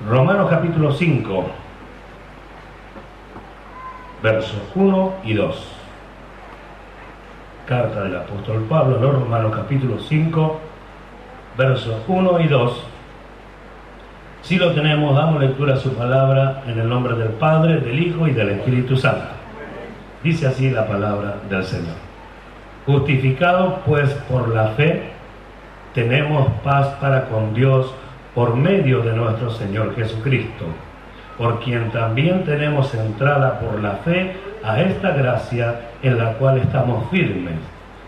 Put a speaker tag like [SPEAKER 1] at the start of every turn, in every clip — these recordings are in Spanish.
[SPEAKER 1] Romanos capítulo 5, versos 1 y 2. Carta del apóstol Pablo, ¿no? Romanos capítulo 5, versos 1 y 2. Si lo tenemos, damos lectura a su palabra en el nombre del Padre, del Hijo y del Espíritu Santo. Dice así la palabra del Señor. Justificados pues por la fe, tenemos paz para con Dios por medio de nuestro Señor Jesucristo, por quien también tenemos entrada por la fe a esta gracia en la cual estamos firmes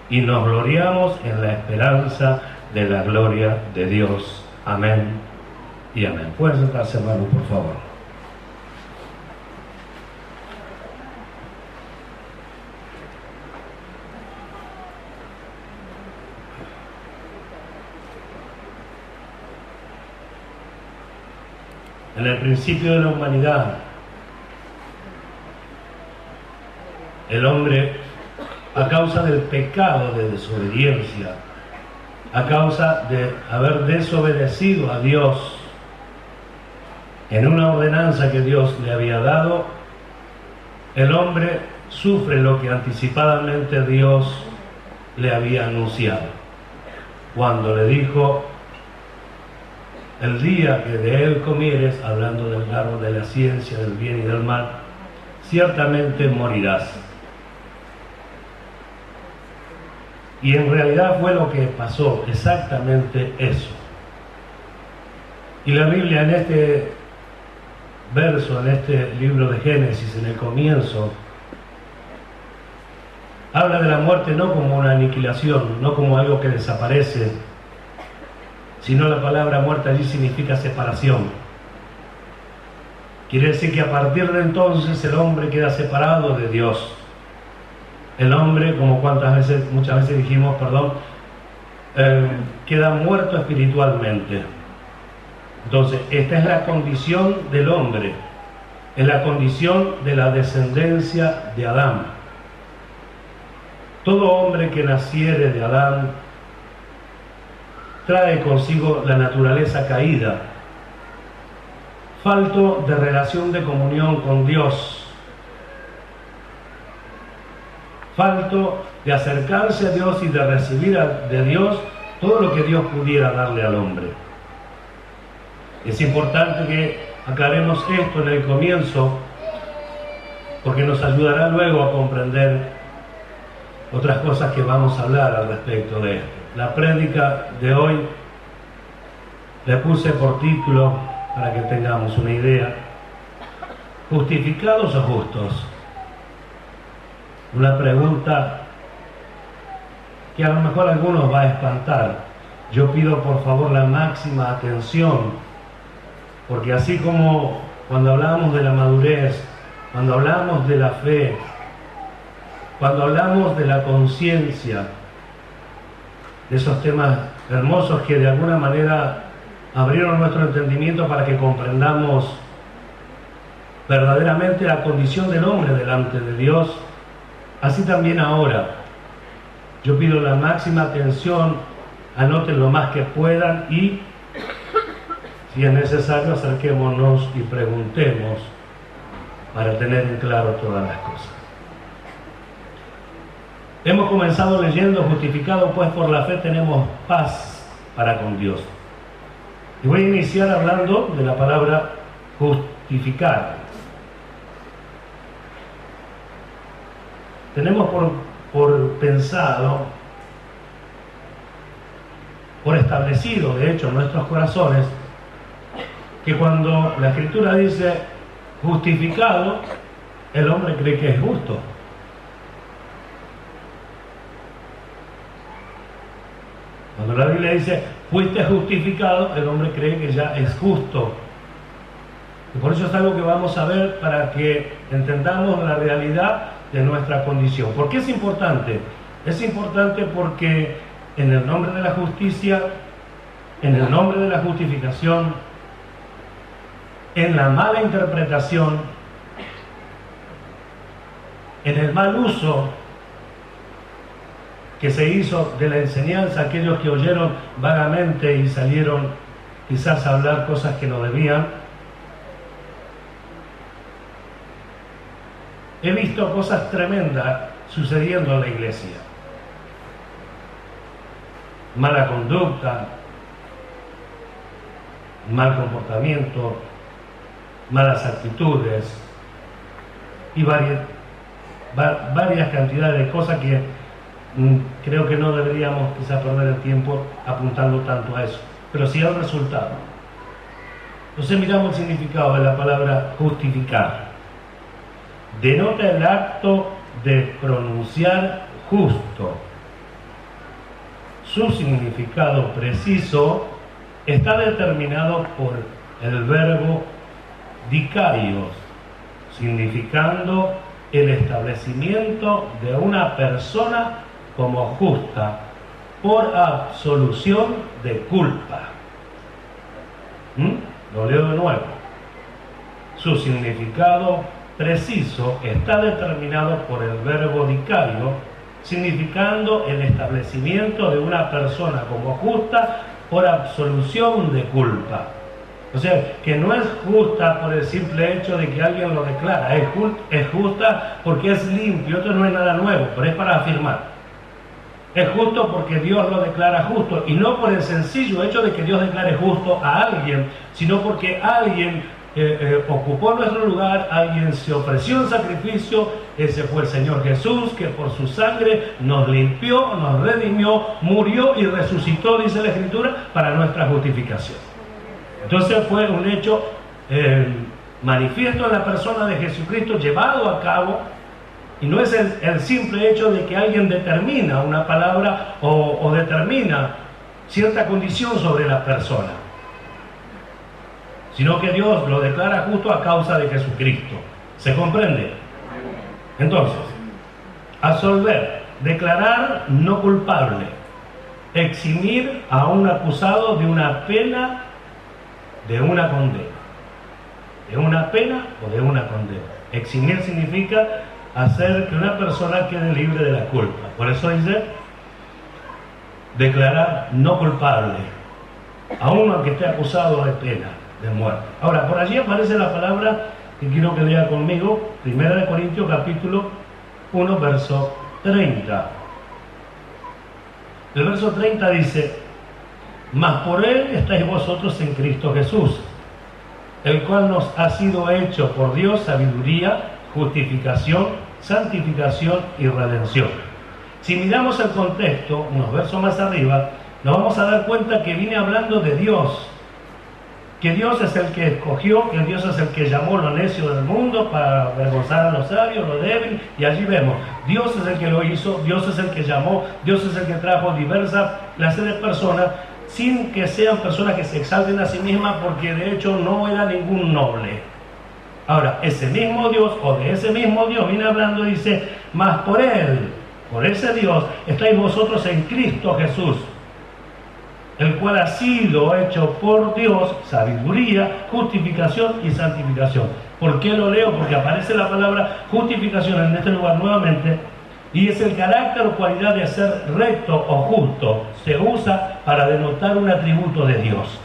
[SPEAKER 1] y nos gloriamos en la esperanza de la gloria de Dios. Amén y amén. Pueden sentarse, hermanos, por favor. En el principio de la humanidad, el hombre, a causa del pecado de desobediencia, a causa de haber desobedecido a Dios en una ordenanza que Dios le había dado, el hombre sufre lo que anticipadamente Dios le había anunciado, cuando le dijo: el día que de él comieres, hablando del árbol de la ciencia del bien y del mal, ciertamente morirás. Y en realidad fue lo que pasó, exactamente eso. Y la Biblia en este verso, en este libro de Génesis, en el comienzo, habla de la muerte no como una aniquilación, no como algo que desaparece, sino la palabra muerte allí significa separación. Quiere decir que a partir de entonces el hombre queda separado de Dios. El hombre, como muchas veces dijimos, queda muerto espiritualmente. Entonces, esta es la condición del hombre, es la condición de la descendencia de Adán. Todo hombre que naciere de Adán trae consigo la naturaleza caída, falto de relación de comunión con Dios, falto de acercarse a Dios y de recibir de Dios todo lo que Dios pudiera darle al hombre. Es importante que aclaremos esto en el comienzo, porque nos ayudará luego a comprender otras cosas que vamos a hablar al respecto de esto. La prédica de hoy le puse por título, para que tengamos una idea: ¿justificados o justos? Una pregunta que a lo mejor a algunos va a espantar. Yo pido por favor la máxima atención, porque así como cuando hablamos de la madurez, cuando hablamos de la fe, cuando hablamos de la conciencia, de esos temas hermosos que de alguna manera abrieron nuestro entendimiento para que comprendamos verdaderamente la condición del hombre delante de Dios, así también ahora yo pido la máxima atención, anoten lo más que puedan y, si es necesario, acerquémonos y preguntemos para tener en claro todas las cosas. Hemos comenzado leyendo: justificados pues por la fe, tenemos paz para con Dios. Y voy a iniciar hablando de la palabra justificar. Tenemos por pensado, por establecido, de hecho, en nuestros corazones, que cuando la Escritura dice justificado, el hombre cree que es justo. Cuando la Biblia dice fuiste justificado, el hombre cree que ya es justo. Y por eso es algo que vamos a ver para que entendamos la realidad de nuestra condición. ¿Por qué es importante? Es importante porque en el nombre de la justicia, en el nombre de la justificación, en la mala interpretación, en el mal uso que se hizo de la enseñanza, aquellos que oyeron vagamente y salieron quizás a hablar cosas que no debían, he visto cosas tremendas sucediendo en la iglesia. Mala conducta, mal comportamiento, malas actitudes y varias cantidades de cosas que creo que no deberíamos quizás perder el tiempo apuntando tanto a eso, pero sí al resultado. Entonces miramos el significado de la palabra justificar. Denota el acto de pronunciar justo. Su significado preciso está determinado por el verbo dikaios, significando el establecimiento de una persona como justa por absolución de culpa. Lo leo de nuevo. Su significado preciso está determinado por el verbo dikaio, significando el establecimiento de una persona como justa por absolución de culpa. O sea, que no es justa por el simple hecho de que alguien lo declara, es justa porque es limpio. Esto no es nada nuevo, pero es para afirmar. Es justo porque Dios lo declara justo, y no por el sencillo hecho de que Dios declare justo a alguien, sino porque alguien ocupó nuestro lugar, alguien se ofreció en sacrificio. Ese fue el Señor Jesús, que por su sangre nos limpió, nos redimió, murió y resucitó, dice la Escritura, para nuestra justificación. Entonces fue un hecho manifiesto en la persona de Jesucristo, llevado a cabo, y no es el simple hecho de que alguien determina una palabra o determina cierta condición sobre la persona, sino que Dios lo declara justo a causa de Jesucristo. ¿Se comprende? Entonces, absolver, declarar no culpable, eximir a un acusado de una pena, de una condena. De una pena o de una condena. Eximir significa hacer que una persona quede libre de la culpa. Por eso dice, declarar no culpable, aun aunque esté acusado de pena de muerte. Ahora, por allí aparece la palabra que quiero que lea conmigo, 1 Corintios capítulo 1, verso 30. El verso 30 dice: mas por él estáis vosotros en Cristo Jesús, el cual nos ha sido hecho por Dios sabiduría, justificación, santificación y redención. Si miramos el contexto, unos versos más arriba, nos vamos a dar cuenta que viene hablando de Dios, que Dios es el que escogió, que Dios es el que llamó lo necio del mundo para avergonzar a los sabios, lo débil, y allí vemos, Dios es el que lo hizo, Dios es el que llamó, Dios es el que trajo diversas clases de personas, sin que sean personas que se exalten a sí mismas, porque de hecho no era ningún noble. Ahora, ese mismo Dios, o de ese mismo Dios viene hablando y dice, mas por él, por ese Dios, estáis vosotros en Cristo Jesús, el cual ha sido hecho por Dios sabiduría, justificación y santificación. ¿Por qué lo leo? Porque aparece la palabra justificación en este lugar nuevamente, y es el carácter o cualidad de ser recto o justo. Se usa para denotar un atributo de Dios.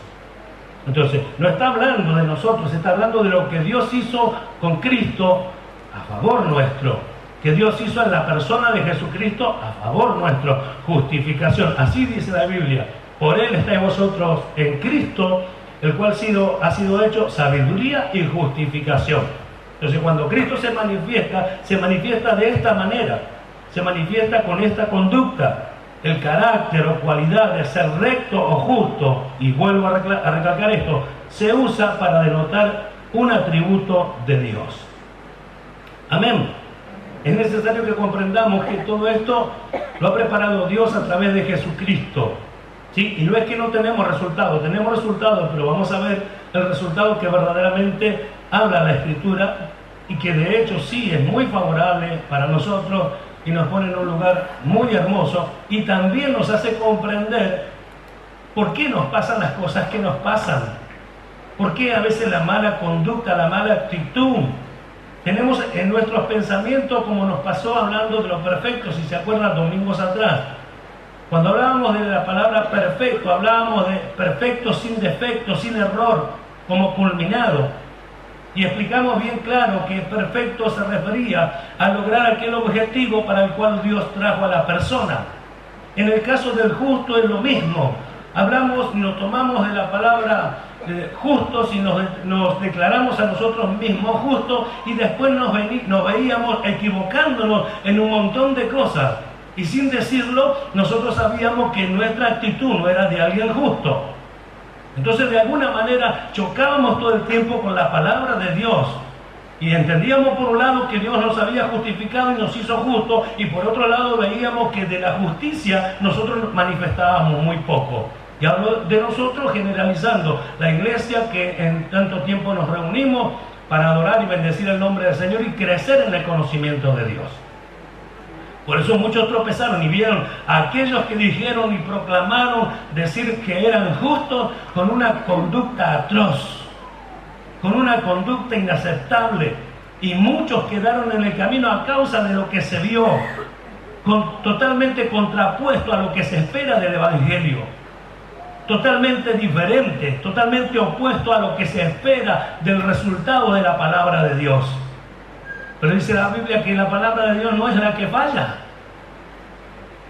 [SPEAKER 1] Entonces, no está hablando de nosotros, está hablando de lo que Dios hizo con Cristo a favor nuestro, que Dios hizo en la persona de Jesucristo a favor nuestro. Justificación, así dice la Biblia. Por él estáis vosotros en Cristo, el cual ha sido hecho sabiduría y justificación. Entonces, cuando Cristo se manifiesta de esta manera, se manifiesta con esta conducta, el carácter o cualidad de ser recto o justo, y vuelvo a recalcar esto, se usa para denotar un atributo de Dios. Amén. Es necesario que comprendamos que todo esto lo ha preparado Dios a través de Jesucristo. ¿Sí? Y no es que no tenemos resultados, tenemos resultados, pero vamos a ver el resultado que verdaderamente habla la Escritura, y que de hecho sí es muy favorable para nosotros y nos pone en un lugar muy hermoso, y también nos hace comprender por qué nos pasan las cosas que nos pasan, por qué a veces la mala conducta, la mala actitud. Tenemos en nuestros pensamientos, como nos pasó hablando de lo perfecto, si se acuerdan domingos atrás, cuando hablábamos de la palabra perfecto, hablábamos de perfecto sin defecto, sin error, como culminado. Y explicamos bien claro que perfecto se refería a lograr aquel objetivo para el cual Dios trajo a la persona. En el caso del justo es lo mismo. Hablamos y nos tomamos de la palabra justos y nos declaramos a nosotros mismos justos, y después nos veíamos equivocándonos en un montón de cosas. Y sin decirlo, nosotros sabíamos que nuestra actitud no era de alguien justo. Entonces, de alguna manera, chocábamos todo el tiempo con la palabra de Dios. Y entendíamos por un lado que Dios nos había justificado y nos hizo justos, y por otro lado veíamos que de la justicia nosotros manifestábamos muy poco. Y hablo de nosotros generalizando la iglesia que en tanto tiempo nos reunimos para adorar y bendecir el nombre del Señor y crecer en el conocimiento de Dios. Por eso muchos tropezaron y vieron a aquellos que dijeron y proclamaron decir que eran justos con una conducta atroz, con una conducta inaceptable, y muchos quedaron en el camino a causa de lo que se vio, totalmente contrapuesto a lo que se espera del Evangelio, totalmente diferente, totalmente opuesto a lo que se espera del resultado de la palabra de Dios. Pero dice la Biblia que la palabra de Dios no es la que falla.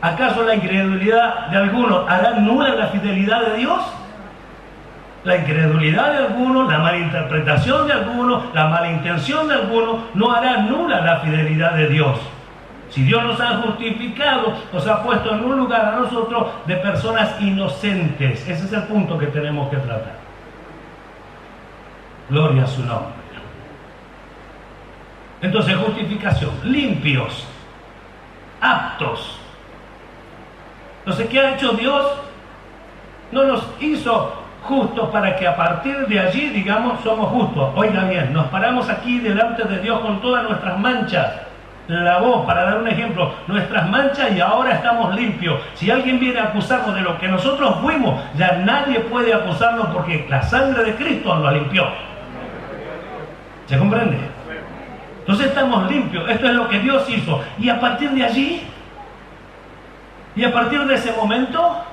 [SPEAKER 1] ¿Acaso la incredulidad de algunos hará nula la fidelidad de Dios? La incredulidad de algunos, la malinterpretación de algunos, la mala intención de algunos no hará nula la fidelidad de Dios. Si Dios nos ha justificado, nos ha puesto en un lugar a nosotros de personas inocentes. Ese es el punto que tenemos que tratar. Gloria a su nombre. Entonces, justificación, limpios, aptos. Entonces, ¿qué ha hecho Dios? No nos hizo justos para que a partir de allí, digamos, somos justos. Oiga bien, nos paramos aquí delante de Dios con todas nuestras manchas. Lavó, para dar un ejemplo, nuestras manchas, y ahora estamos limpios. Si alguien viene a acusarnos de lo que nosotros fuimos, ya nadie puede acusarnos porque la sangre de Cristo lo limpió. ¿Se comprende? Entonces estamos limpios. Esto es lo que Dios hizo. Y a partir de allí, y a partir de ese momento,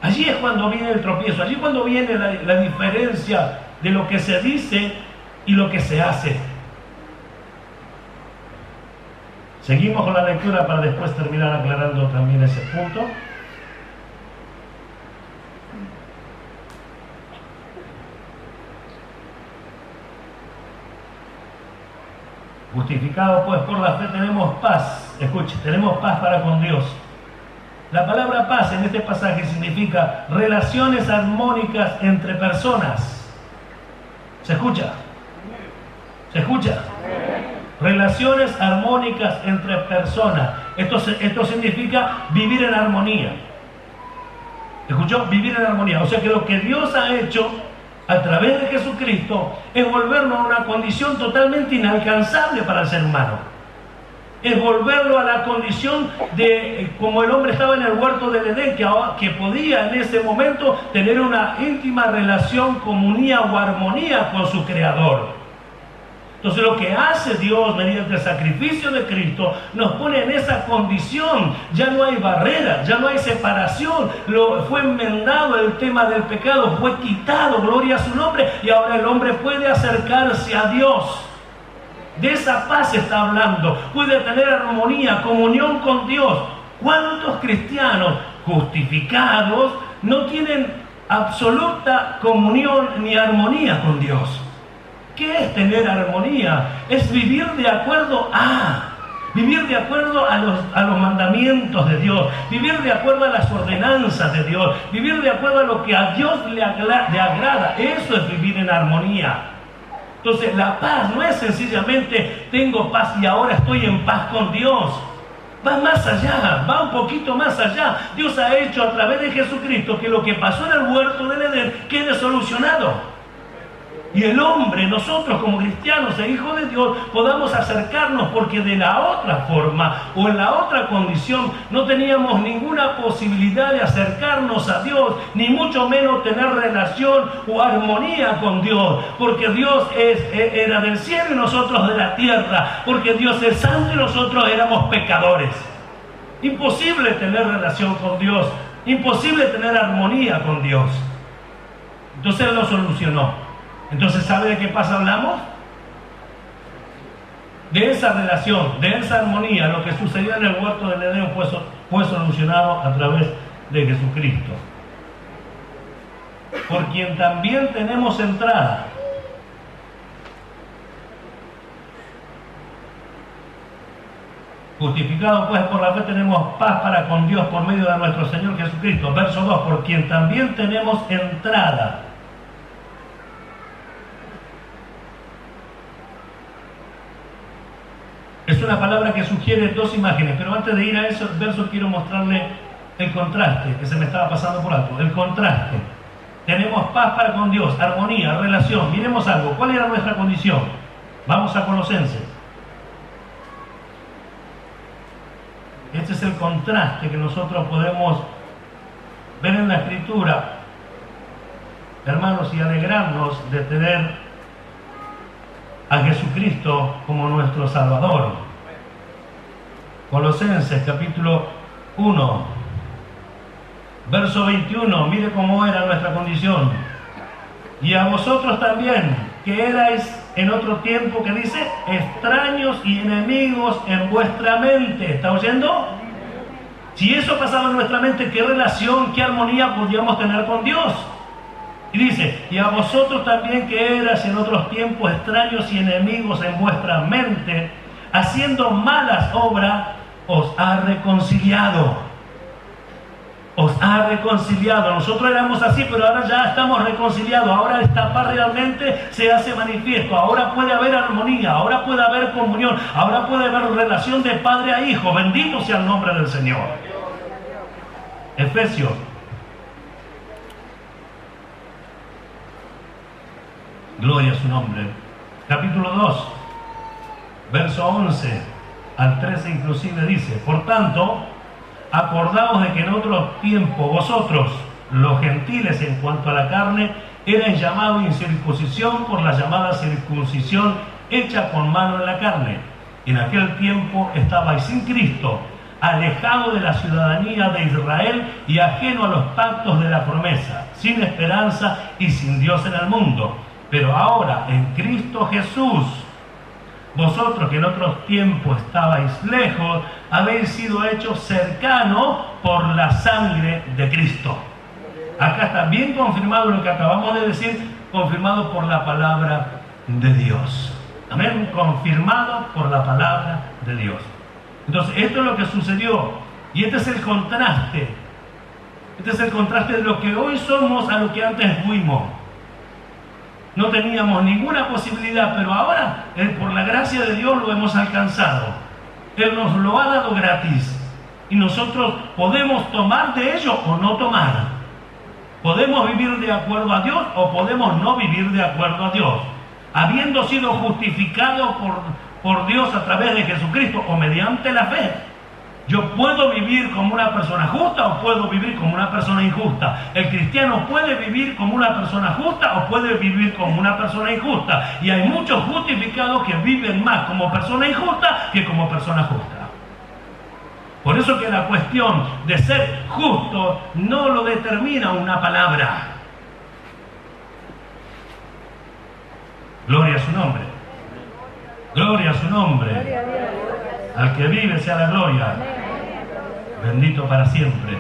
[SPEAKER 1] allí es cuando viene el tropiezo. Allí es cuando viene la diferencia de lo que se dice y lo que se hace. Seguimos con la lectura para después terminar aclarando también ese punto. Justificados pues por la fe tenemos paz. Escuche, tenemos paz para con Dios. La palabra paz en este pasaje significa relaciones armónicas entre personas. ¿Se escucha? ¿Se escucha? Relaciones armónicas entre personas. Esto significa vivir en armonía. ¿Escuchó? Vivir en armonía. O sea que lo que Dios ha hecho a través de Jesucristo es volvernos a una condición totalmente inalcanzable para el ser humano. Es volverlo a la condición de como el hombre estaba en el huerto del Edén, que podía en ese momento tener una íntima relación, comunión o armonía con su Creador. Entonces lo que hace Dios mediante el sacrificio de Cristo nos pone en esa condición. Ya no hay barrera, ya no hay separación. Fue enmendado el tema del pecado, fue quitado, gloria a su nombre, y ahora el hombre puede acercarse a Dios. De esa paz está hablando. Puede tener armonía, comunión con Dios. ¿Cuántos cristianos justificados no tienen absoluta comunión ni armonía con Dios? ¿Qué es tener armonía? Es vivir de acuerdo a los mandamientos de Dios, vivir de acuerdo a las ordenanzas de Dios, vivir de acuerdo a lo que a Dios le agrada. Eso es vivir en armonía. Entonces la paz no es sencillamente tengo paz y ahora estoy en paz con Dios. Va más allá, va un poquito más allá. Dios ha hecho a través de Jesucristo que lo que pasó en el huerto del Edén quede solucionado. Y el hombre, nosotros como cristianos e hijos de Dios, podamos acercarnos, porque de la otra forma o en la otra condición no teníamos ninguna posibilidad de acercarnos a Dios, ni mucho menos tener relación o armonía con Dios, porque Dios era del cielo y nosotros de la tierra, porque Dios es santo y nosotros éramos pecadores. Imposible tener relación con Dios, imposible tener armonía con Dios. Entonces Él lo solucionó. Entonces, ¿sabe de qué paz hablamos? De esa relación, de esa armonía. Lo que sucedió en el huerto del Edén fue solucionado a través de Jesucristo, por quien también tenemos entrada. Justificados pues por la fe tenemos paz para con Dios por medio de nuestro Señor Jesucristo. Verso 2, por quien también tenemos entrada. Es una palabra que sugiere dos imágenes, pero antes de ir a esos versos quiero mostrarle el contraste que se me estaba pasando por alto. El contraste. Tenemos paz para con Dios, armonía, relación. Miremos algo. ¿Cuál era nuestra condición? Vamos a Colosenses. Este es el contraste que nosotros podemos ver en la Escritura, hermanos, y alegrarnos de tener a Jesucristo como nuestro Salvador. Colosenses capítulo 1, verso 21, mire cómo era nuestra condición. Y a vosotros también, que erais en otro tiempo, que dice, extraños y enemigos en vuestra mente. ¿Está oyendo? Si eso pasaba en nuestra mente, ¿qué relación, qué armonía podíamos tener con Dios? Y dice, y a vosotros también que eras en otros tiempos extraños y enemigos en vuestra mente, haciendo malas obras, os ha reconciliado. Os ha reconciliado. Nosotros éramos así, pero ahora ya estamos reconciliados. Ahora esta paz realmente se hace manifiesto. Ahora puede haber armonía, ahora puede haber comunión, ahora puede haber relación de padre a hijo. Bendito sea el nombre del Señor. Efesios. Gloria a su nombre. Capítulo 2, verso 11 al 13 inclusive dice, por tanto, acordaos de que en otro tiempo vosotros, los gentiles en cuanto a la carne, erais llamados incircuncisión por la llamada circuncisión hecha con mano en la carne. En aquel tiempo estabais sin Cristo, alejado de la ciudadanía de Israel y ajeno a los pactos de la promesa, sin esperanza y sin Dios en el mundo. Pero ahora, en Cristo Jesús, vosotros que en otros tiempos estabais lejos, habéis sido hechos cercanos por la sangre de Cristo. Acá está bien confirmado lo que acabamos de decir, confirmado por la palabra de Dios. Amén, confirmado por la palabra de Dios. Entonces, esto es lo que sucedió. Y este es el contraste. Este es el contraste de lo que hoy somos a lo que antes fuimos. No teníamos ninguna posibilidad, pero ahora, por la gracia de Dios, lo hemos alcanzado. Él nos lo ha dado gratis. Y nosotros podemos tomar de ello o no tomar. Podemos vivir de acuerdo a Dios o podemos no vivir de acuerdo a Dios. Habiendo sido justificados por Dios a través de Jesucristo o mediante la fe, yo puedo vivir como una persona justa o puedo vivir como una persona injusta. El cristiano puede vivir como una persona justa o puede vivir como una persona injusta. Y hay muchos justificados que viven más como persona injusta que como persona justa. Por eso que la cuestión de ser justo no lo determina una palabra. Gloria a su nombre. Gloria a su nombre. Al que vive sea la gloria. Bendito para siempre.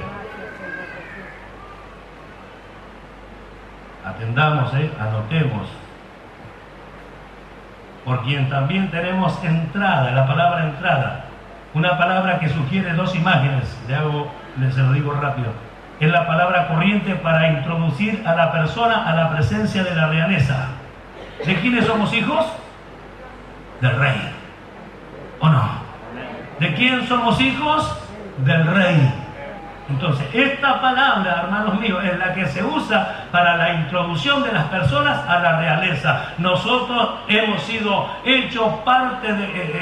[SPEAKER 1] Atendamos, anotemos. Por quien también tenemos entrada, la palabra entrada. Una palabra que sugiere dos imágenes. Se lo digo rápido. Es la palabra corriente para introducir a la persona a la presencia de la realeza. ¿De quiénes somos hijos? Del rey. ¿O no? ¿De quién somos hijos? Del rey. Entonces, esta palabra, hermanos míos, es la que se usa para la introducción de las personas a la realeza. Nosotros hemos sido hechos parte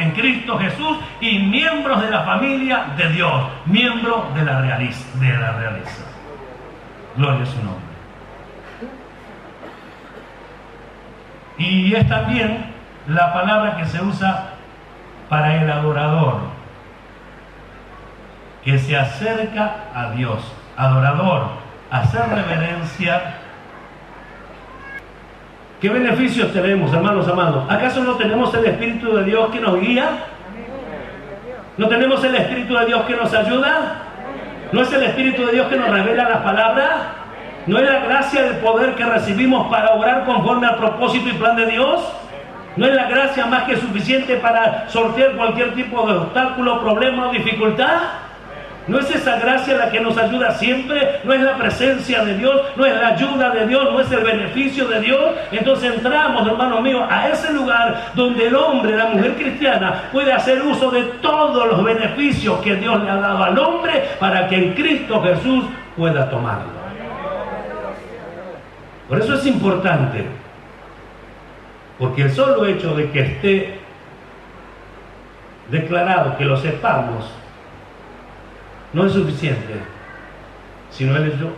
[SPEAKER 1] en Cristo Jesús y miembros de la familia de Dios, miembros de la realeza. Gloria a su nombre. Y es también la palabra que se usa para el adorador, que se acerca a Dios. Adorador, hacer reverencia ¿Qué beneficios tenemos, hermanos amados? ¿Acaso no tenemos el Espíritu de Dios que nos guía? ¿No tenemos el Espíritu de Dios que nos ayuda? ¿No es el Espíritu de Dios que nos revela las palabras? ¿No es la gracia del poder que recibimos para obrar conforme al propósito y plan de Dios? ¿No es la gracia más que suficiente para sortear cualquier tipo de obstáculo, problema o dificultad? ¿No es esa gracia la que nos ayuda siempre? ¿No es la presencia de Dios? ¿No es la ayuda de Dios? ¿No es el beneficio de Dios? Entonces entramos, hermanos míos, a ese lugar donde el hombre, la mujer cristiana, puede hacer uso de todos los beneficios que Dios le ha dado al hombre para que en Cristo Jesús pueda tomarlo. Por eso es importante, porque el solo hecho de que esté declarado, que lo sepamos, no es suficiente, sino el hecho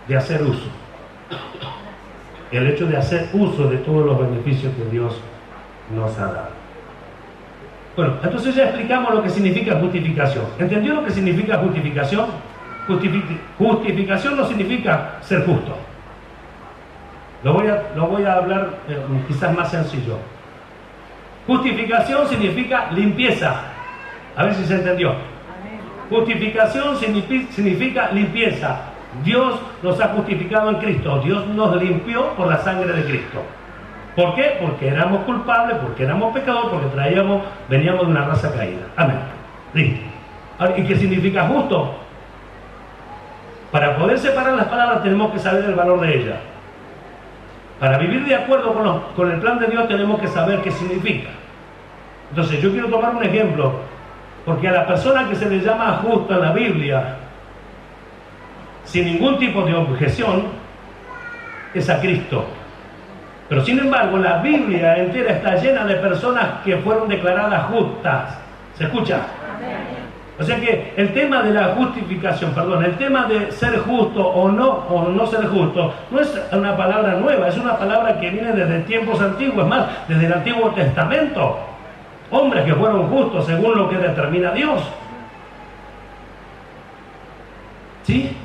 [SPEAKER 1] de hacer uso. El hecho de hacer uso de todos los beneficios que Dios nos ha dado. Bueno, entonces ya explicamos lo que significa justificación. ¿Entendió lo que significa justificación? Justificación no significa ser justo. Lo voy a hablar quizás más sencillo. Justificación significa limpieza. A ver si se entendió. Justificación significa limpieza. Dios nos ha justificado en Cristo. Dios nos limpió por la sangre de Cristo. ¿Por qué? Porque éramos culpables, porque éramos pecadores, porque veníamos de una raza caída. Amén. ¿Sí? ¿Y qué significa justo? Para poder separar las palabras tenemos que saber el valor de ellas. Para vivir de acuerdo con el plan de Dios tenemos que saber qué significa. Entonces yo quiero tomar un ejemplo. Porque a la persona que se le llama justo en la Biblia, sin ningún tipo de objeción, es a Cristo. Pero sin embargo, la Biblia entera está llena de personas que fueron declaradas justas. ¿Se escucha? O sea que el tema de la justificación, el tema de ser justo o no ser justo, no es una palabra nueva, es una palabra que viene desde tiempos antiguos, es más, desde el Antiguo Testamento. Hombres que fueron justos según lo que determina Dios. ¿Sí?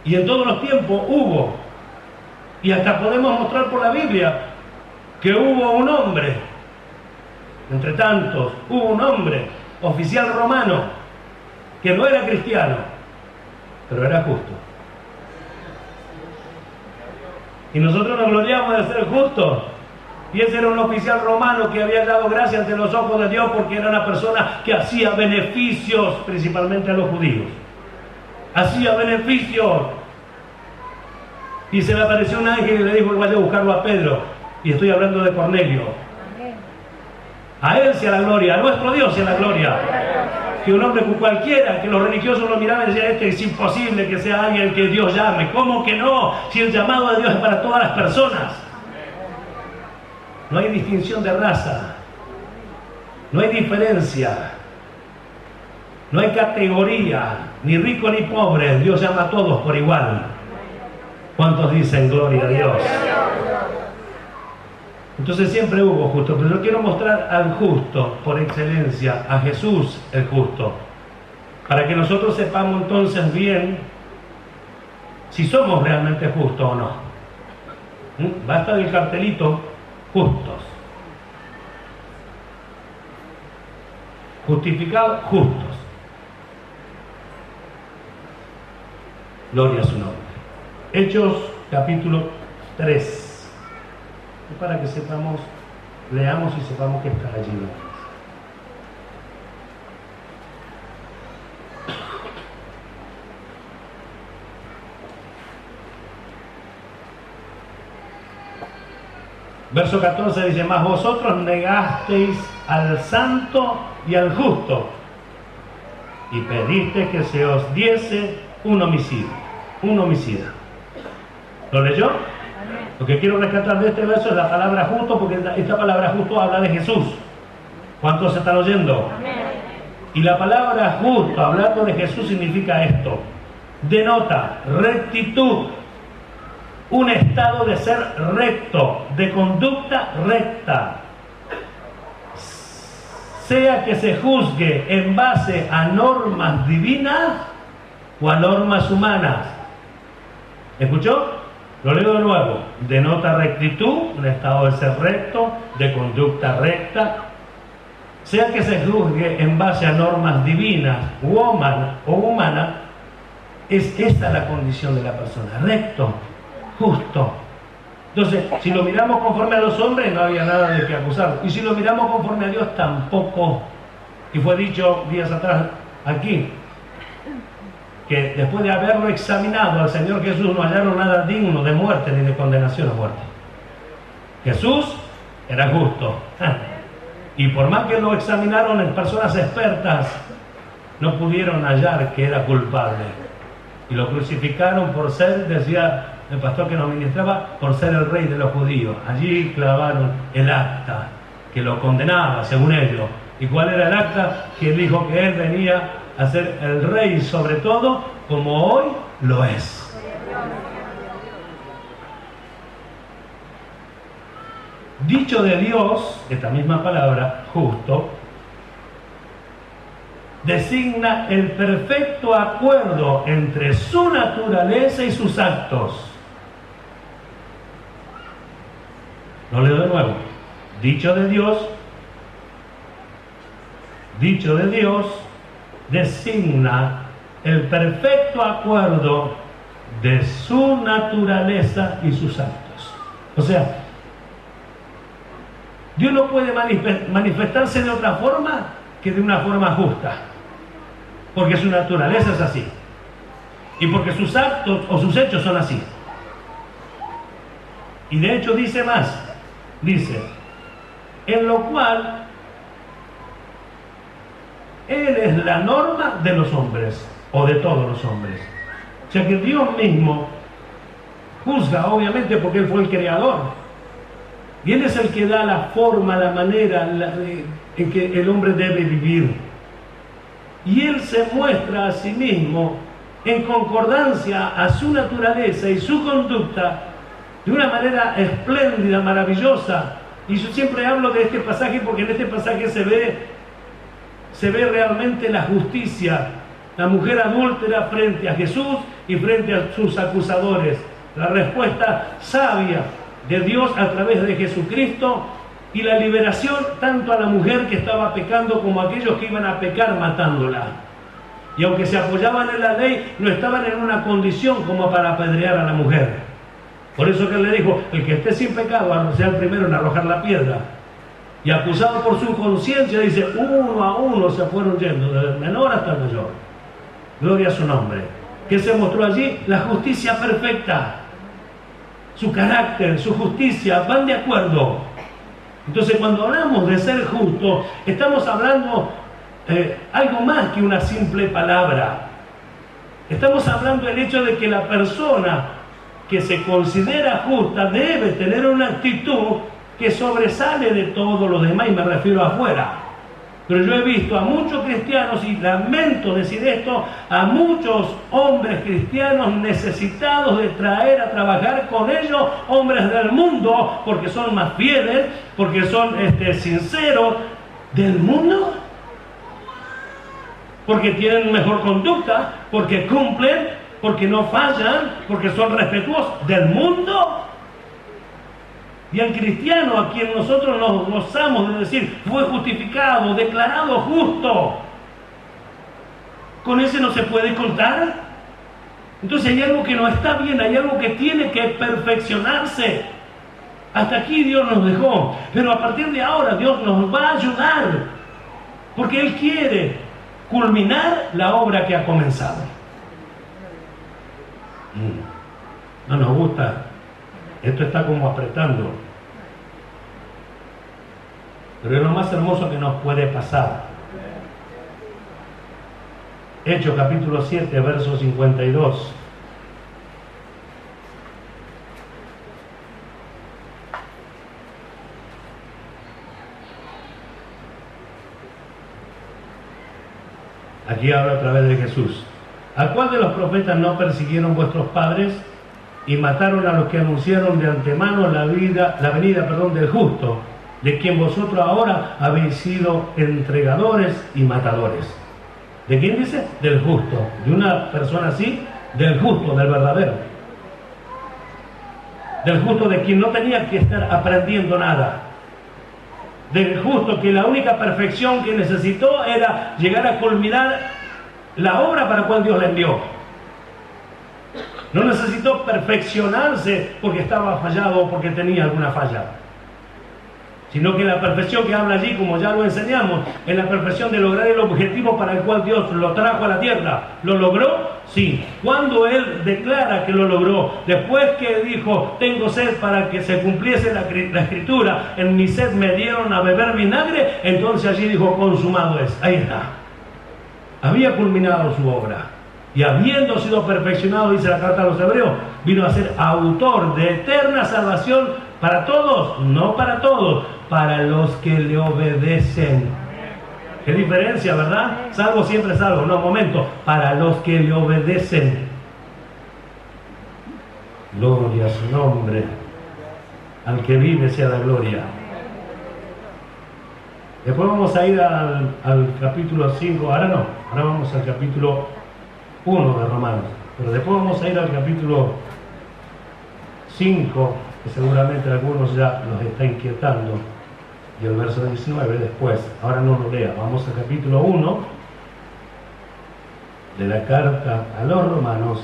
[SPEAKER 1] Y en todos los tiempos hubo, y hasta podemos mostrar por la Biblia, que hubo un hombre, entre tantos, hubo un hombre, oficial romano, que no era cristiano, pero era justo. Y nosotros nos gloriamos de ser justos. Y ese era un oficial romano que había dado gracia ante los ojos de Dios porque era una persona que hacía beneficios, principalmente a los judíos. Hacía beneficios. Y se le apareció un ángel y le dijo: vaya a buscarlo a Pedro. Y estoy hablando de Cornelio. A él sea la gloria, a nuestro Dios sea la gloria. Que un hombre cualquiera, que los religiosos lo miraban y decían: es imposible que sea alguien que Dios llame. ¿Cómo que no? Si el llamado de Dios es para todas las personas. No hay distinción de raza, no hay diferencia, no hay categoría, ni rico ni pobre. Dios llama a todos por igual. ¿Cuántos dicen gloria a Dios? Entonces siempre hubo justo, pero yo quiero mostrar al justo por excelencia, a Jesús el justo, para que nosotros sepamos entonces bien si somos realmente justos o no. Basta del cartelito justos, justificados, justos. Gloria a su nombre. Hechos capítulo 3. Para que sepamos, leamos y sepamos que está allí. Verso 14 dice: mas vosotros negasteis al santo y al justo, y pediste que se os diese un homicida. ¿Lo leyó? Lo que quiero rescatar de este verso es la palabra justo, porque esta palabra justo habla de Jesús. ¿Cuántos se están oyendo? Y la palabra justo, hablando de Jesús, significa esto: denota rectitud, un estado de ser recto, de conducta recta, sea que se juzgue en base a normas divinas o a normas humanas. ¿Escuchó? Lo leo de nuevo. Denota rectitud, un estado de ser recto, de conducta recta. Sea que se juzgue en base a normas divinas u humanas, es esta la condición de la persona. Recto, justo. Entonces, si lo miramos conforme a los hombres, no había nada de qué acusar. Y si lo miramos conforme a Dios, tampoco. Y fue dicho días atrás aquí, que después de haberlo examinado al Señor Jesús, no hallaron nada digno de muerte ni de condenación a muerte. Jesús era justo. Y por más que lo examinaron en personas expertas, no pudieron hallar que era culpable. Y lo crucificaron por ser, decía el pastor que nos ministraba, por ser el rey de los judíos. Allí clavaron el acta que lo condenaba, según ellos. ¿Y cuál era el acta? Que dijo que él venía a ser el rey sobre todo, como hoy lo es. Dicho de Dios, esta misma palabra, justo, designa el perfecto acuerdo entre su naturaleza y sus actos. Lo leo de nuevo. Dicho de Dios designa el perfecto acuerdo de su naturaleza y sus actos. O sea, Dios no puede manifestarse de otra forma que de una forma justa, porque su naturaleza es así y porque sus actos o sus hechos son así. Y de hecho dice más, dice, en lo cual Él es la norma de los hombres, o de todos los hombres. O sea que Dios mismo juzga, obviamente, porque Él fue el creador. Y Él es el que da la forma, la manera en que el hombre debe vivir. Y Él se muestra a sí mismo en concordancia a su naturaleza y su conducta de una manera espléndida, maravillosa. Y yo siempre hablo de este pasaje porque en este pasaje se ve realmente la justicia. La mujer adúltera frente a Jesús y frente a sus acusadores. La respuesta sabia de Dios a través de Jesucristo y la liberación tanto a la mujer que estaba pecando como a aquellos que iban a pecar matándola. Y aunque se apoyaban en la ley, no estaban en una condición como para apedrear a la mujer. Por eso que él le dijo, el que esté sin pecado sea el primero en arrojar la piedra. Y acusado por su conciencia, dice, uno a uno se fueron yendo, del menor hasta el mayor. Gloria a su nombre. ¿Qué se mostró allí? La justicia perfecta. Su carácter, su justicia, van de acuerdo. Entonces, cuando hablamos de ser justo, estamos hablando algo más que una simple palabra. Estamos hablando del hecho de que la persona que se considera justa debe tener una actitud que sobresale de todo lo demás, y me refiero afuera. Pero yo he visto a muchos cristianos, y lamento decir esto, a muchos hombres cristianos necesitados de traer a trabajar con ellos hombres del mundo, porque son más fieles, porque son sinceros del mundo, porque tienen mejor conducta, porque cumplen, porque no fallan, porque son respetuosos del mundo. Y el cristiano a quien nosotros nos gozamos de decir fue justificado, declarado justo, ¿con ese no se puede contar? Entonces hay algo que no está bien, hay algo que tiene que perfeccionarse. Hasta aquí Dios nos dejó, pero a partir de ahora Dios nos va a ayudar, porque Él quiere culminar la obra que ha comenzado. No nos gusta. Esto está como apretando. Pero es lo más hermoso que nos puede pasar. Hechos capítulo 7, verso 52. Aquí habla a través de Jesús. ¿A cuál de los profetas no persiguieron vuestros padres y mataron a los que anunciaron de antemano la venida del justo, de quien vosotros ahora habéis sido entregadores y matadores? ¿De quién dice? Del justo. De una persona así, del justo, del verdadero. Del justo de quien no tenía que estar aprendiendo nada. Del justo que la única perfección que necesitó era llegar a culminar la obra para la cual Dios le envió. No necesitó perfeccionarse porque estaba fallado o porque tenía alguna falla, sino que la perfección que habla allí, como ya lo enseñamos, es la perfección de lograr el objetivo para el cual Dios lo trajo a la tierra. ¿Lo logró? Sí. Cuando Él declara que lo logró, después que dijo, tengo sed para que se cumpliese la escritura, en mi sed me dieron a beber vinagre, entonces allí dijo, consumado es. Ahí está. Había culminado su obra. Y habiendo sido perfeccionado, dice la carta a los Hebreos, vino a ser autor de eterna salvación para todos, no para todos, para los que le obedecen. Qué diferencia, ¿verdad? Salvo siempre salvo. No, momento, para los que le obedecen. Gloria a su nombre. Al que vive sea la gloria. Después vamos a ir al capítulo 5. Ahora no, ahora vamos al capítulo 1 de Romanos. Pero después vamos a ir al capítulo 5, que seguramente a algunos ya los está inquietando. Y el verso 19 después. Ahora no lo lea. Vamos al capítulo 1 de la carta a los Romanos.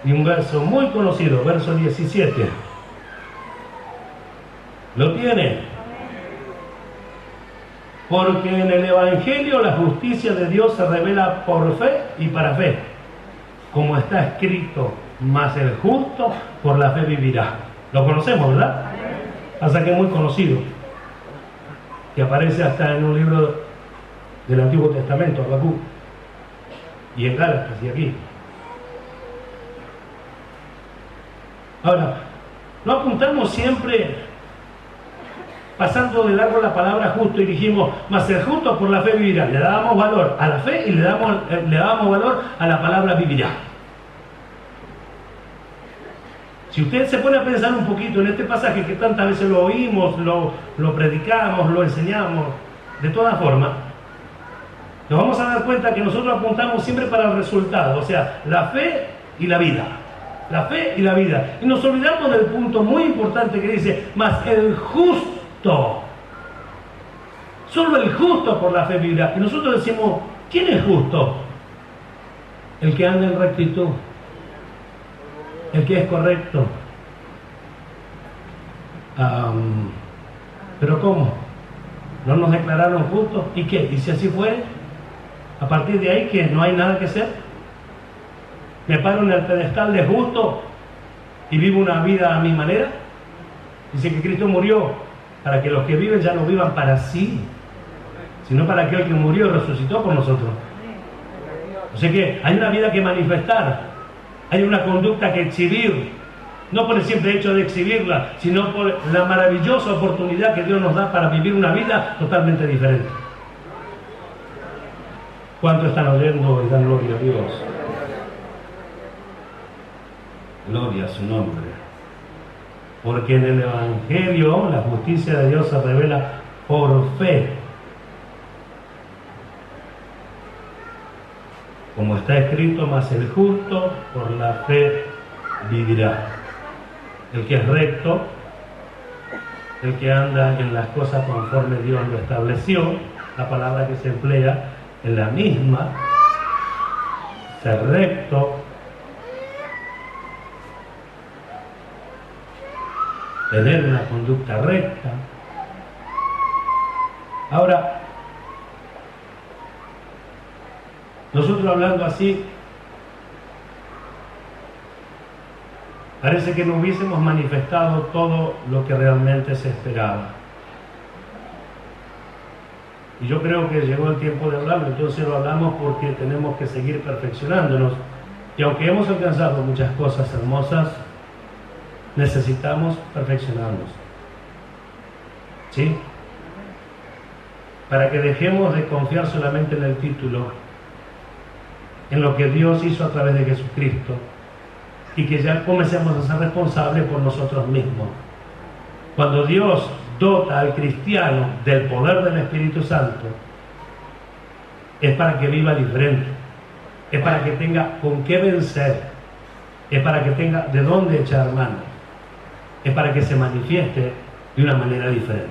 [SPEAKER 1] Y un verso muy conocido, verso 17. ¿Lo tiene? Porque en el Evangelio la justicia de Dios se revela por fe y para fe. Como está escrito, mas el justo por la fe vivirá. Lo conocemos, ¿verdad? Pasa que es muy conocido. Que aparece hasta en un libro del Antiguo Testamento, Habacuc. Y en Gálatas y aquí. Ahora, no apuntamos siempre pasando de largo la palabra justo y dijimos, mas el justo por la fe vivirá. Le dábamos valor a la fe y le dábamos valor a la palabra vivirá. Si usted se pone a pensar un poquito en este pasaje que tantas veces lo oímos, lo predicamos, lo enseñamos, de todas formas, nos vamos a dar cuenta que nosotros apuntamos siempre para el resultado, o sea, la fe y la vida. La fe y la vida. Y nos olvidamos del punto muy importante que dice, mas el justo, solo el justo por la fe vivirá. Y nosotros decimos, ¿quién es justo? El que anda en rectitud, el que es correcto. ¿Pero cómo? ¿No nos declararon justos? ¿Y qué? ¿Y si así fuere? A partir de ahí, ¿qué? ¿No hay nada que hacer? ¿Me paro en el pedestal de justo y vivo una vida a mi manera? Dice que Cristo murió para que los que viven ya no vivan para sí, sino para aquel que murió y resucitó por nosotros. O sea que hay una vida que manifestar, hay una conducta que exhibir, no por el simple hecho de exhibirla, sino por la maravillosa oportunidad que Dios nos da para vivir una vida totalmente diferente. ¿Cuánto están oyendo y dan gloria a Dios? Gloria a su nombre. Porque en el Evangelio la justicia de Dios se revela por fe. Como está escrito, mas el justo por la fe vivirá. El que es recto, el que anda en las cosas conforme Dios lo estableció, la palabra que se emplea es la misma, ser recto, tener una conducta recta. Ahora, nosotros hablando así, parece que no hubiésemos manifestado todo lo que realmente se esperaba. Y yo creo que llegó el tiempo de hablarlo, entonces lo hablamos porque tenemos que seguir perfeccionándonos. Y aunque hemos alcanzado muchas cosas hermosas, necesitamos perfeccionarnos. ¿Sí? Para que dejemos de confiar solamente en el título, en lo que Dios hizo a través de Jesucristo, y que ya comencemos a ser responsables por nosotros mismos. Cuando Dios dota al cristiano del poder del Espíritu Santo, es para que viva diferente, es para que tenga con qué vencer, es para que tenga de dónde echar mano, es para que se manifieste de una manera diferente.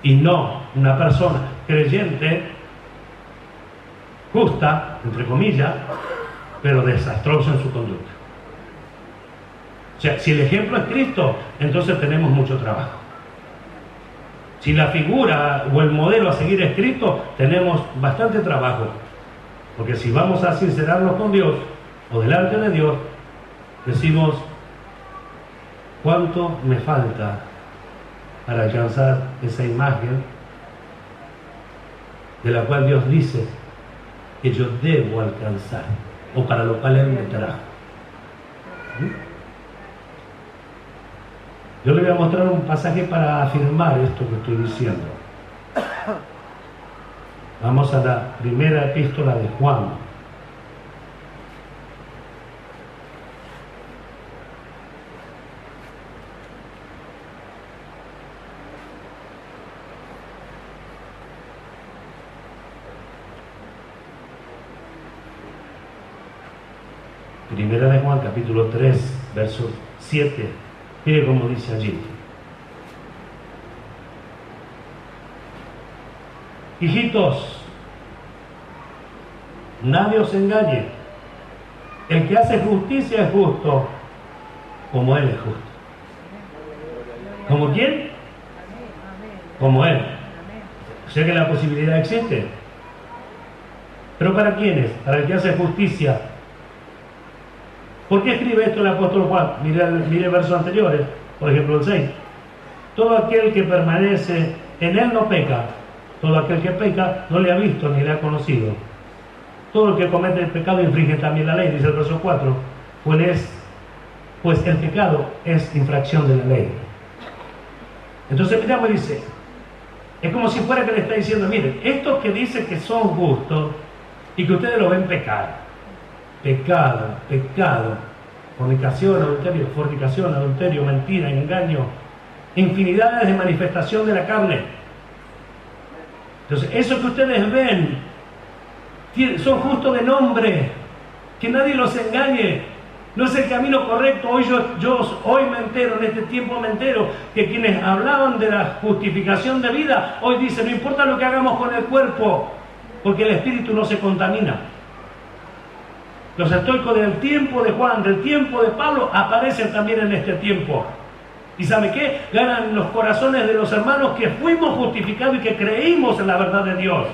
[SPEAKER 1] Y no una persona creyente, justa, entre comillas, pero desastrosa en su conducta. O sea, si el ejemplo es Cristo, entonces tenemos mucho trabajo. Si la figura o el modelo a seguir es Cristo, tenemos bastante trabajo. Porque si vamos a sincerarnos con Dios o delante de Dios, decimos, ¿cuánto me falta para alcanzar esa imagen de la cual Dios dice que yo debo alcanzar, o para lo cual Él me trajo? Yo le voy a mostrar un pasaje para afirmar esto que estoy diciendo. Vamos a la primera epístola de Juan. Primera de Juan, capítulo 3, verso 7. Mire cómo dice allí. Hijitos, nadie os engañe. El que hace justicia es justo, como Él es justo. ¿Como quién? Como Él. O sea que la posibilidad existe. ¿Pero para quiénes? Para el que hace justicia. ¿Por qué escribe esto el apóstol Juan? Mire versos anteriores, por ejemplo el 6. Todo aquel que permanece en Él no peca. Todo aquel que peca no le ha visto ni le ha conocido. Todo el que comete el pecado infringe también la ley, dice el verso 4. Pues el pecado es infracción de la ley. Entonces miramos y dice, es como si fuera que le está diciendo, miren, estos que dicen que son justos y que ustedes lo ven pecar. Pecado, fornicación, adulterio, mentira, engaño, infinidades de manifestación de la carne. Entonces, eso que ustedes ven, son justos de nombre, que nadie los engañe, no es el camino correcto. Hoy me entero, en este tiempo me entero, que quienes hablaban de la justificación de vida, hoy dicen, no importa lo que hagamos con el cuerpo, porque el espíritu no se contamina. Los estoicos del tiempo de Juan, del tiempo de Pablo, aparecen también en este tiempo. ¿Y sabe qué? Ganan los corazones de los hermanos que fuimos justificados y que creímos en la verdad de Dios.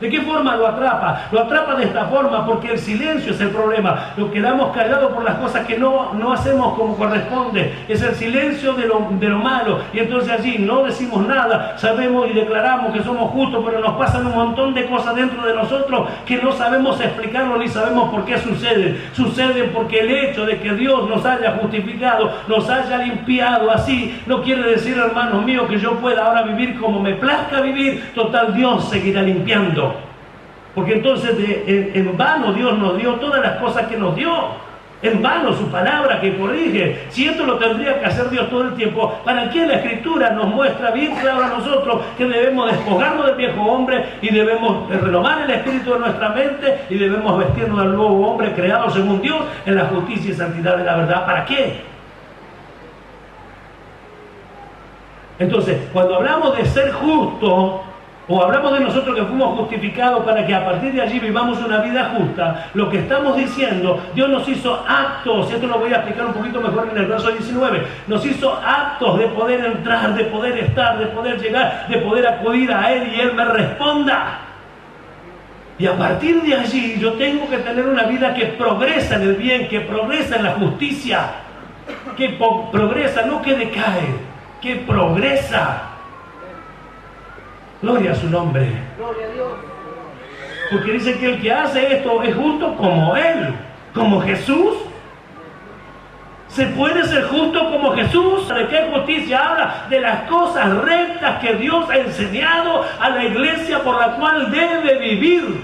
[SPEAKER 1] ¿De qué forma lo atrapa? Lo atrapa de esta forma porque el silencio es el problema. Nos quedamos callados por las cosas que no hacemos como corresponde. Es el silencio de lo malo. Y entonces allí no decimos nada. Sabemos y declaramos que somos justos, pero nos pasan un montón de cosas dentro de nosotros que no sabemos explicarlo ni sabemos por qué suceden. Suceden porque el hecho de que Dios nos haya justificado, nos haya limpiado así, no quiere decir, hermanos míos, que yo pueda ahora vivir como me plazca vivir. Total, Dios seguirá limpiando. Porque entonces en vano Dios nos dio todas las cosas que nos dio. En vano su palabra que corrige. Si esto lo tendría que hacer Dios todo el tiempo, ¿para qué la Escritura nos muestra bien claro a nosotros que debemos despojarnos del viejo hombre y debemos renovar el espíritu de nuestra mente y debemos vestirnos del nuevo hombre creado según Dios en la justicia y santidad de la verdad? ¿Para qué? Entonces, cuando hablamos de ser justo, o hablamos de nosotros que fuimos justificados para que a partir de allí vivamos una vida justa, lo que estamos diciendo, Dios nos hizo aptos, y esto lo voy a explicar un poquito mejor en el verso 19, nos hizo aptos de poder entrar, de poder estar, de poder llegar, de poder acudir a Él y Él me responda. Y a partir de allí yo tengo que tener una vida que progresa en el bien, que progresa en la justicia, que progresa, no que decae, que progresa. Gloria a su nombre.
[SPEAKER 2] Gloria a Dios.
[SPEAKER 1] Porque dice que el que hace esto es justo como Él, como Jesús. ¿Se puede ser justo como Jesús? ¿De qué justicia habla? De las cosas rectas que Dios ha enseñado a la iglesia por la cual debe vivir.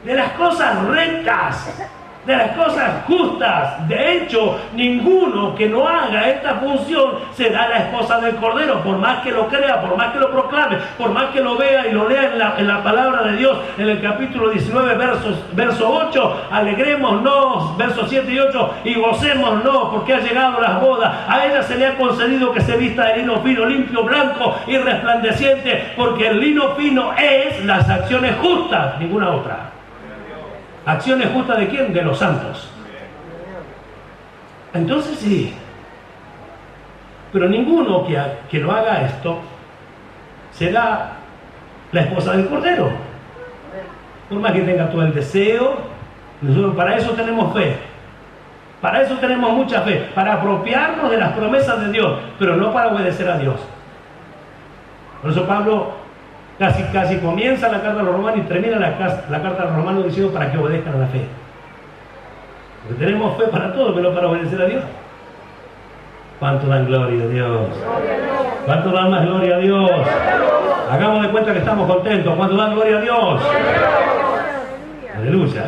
[SPEAKER 1] De las cosas rectas. de las cosas justas. De hecho, ninguno que no haga esta función será la esposa del Cordero, por más que lo crea, por más que lo proclame, por más que lo vea y lo lea en la palabra de Dios, en el capítulo 19, verso 8, alegrémonos, versos 7 y 8, y gocémonos, porque ha llegado las bodas. A ella se le ha concedido que se vista de lino fino, limpio, blanco y resplandeciente, porque el lino fino es las acciones justas, ninguna otra. ¿Acciones justas de quién? De los santos. Entonces sí. Pero ninguno que lo haga esto será la esposa del Cordero. Por más que tenga todo el deseo, nosotros para eso tenemos fe. Para eso tenemos mucha fe. Para apropiarnos de las promesas de Dios, pero no para obedecer a Dios. Por eso Pablo casi comienza la carta a los romanos y termina la carta a los romanos diciendo para que obedezcan a la fe. Porque tenemos fe para todo, pero no para obedecer a Dios. ¿Cuánto dan gloria a Dios? ¿Cuánto dan más gloria a Dios? Hagamos de cuenta que estamos contentos. ¿Cuánto dan gloria a Dios? Aleluya.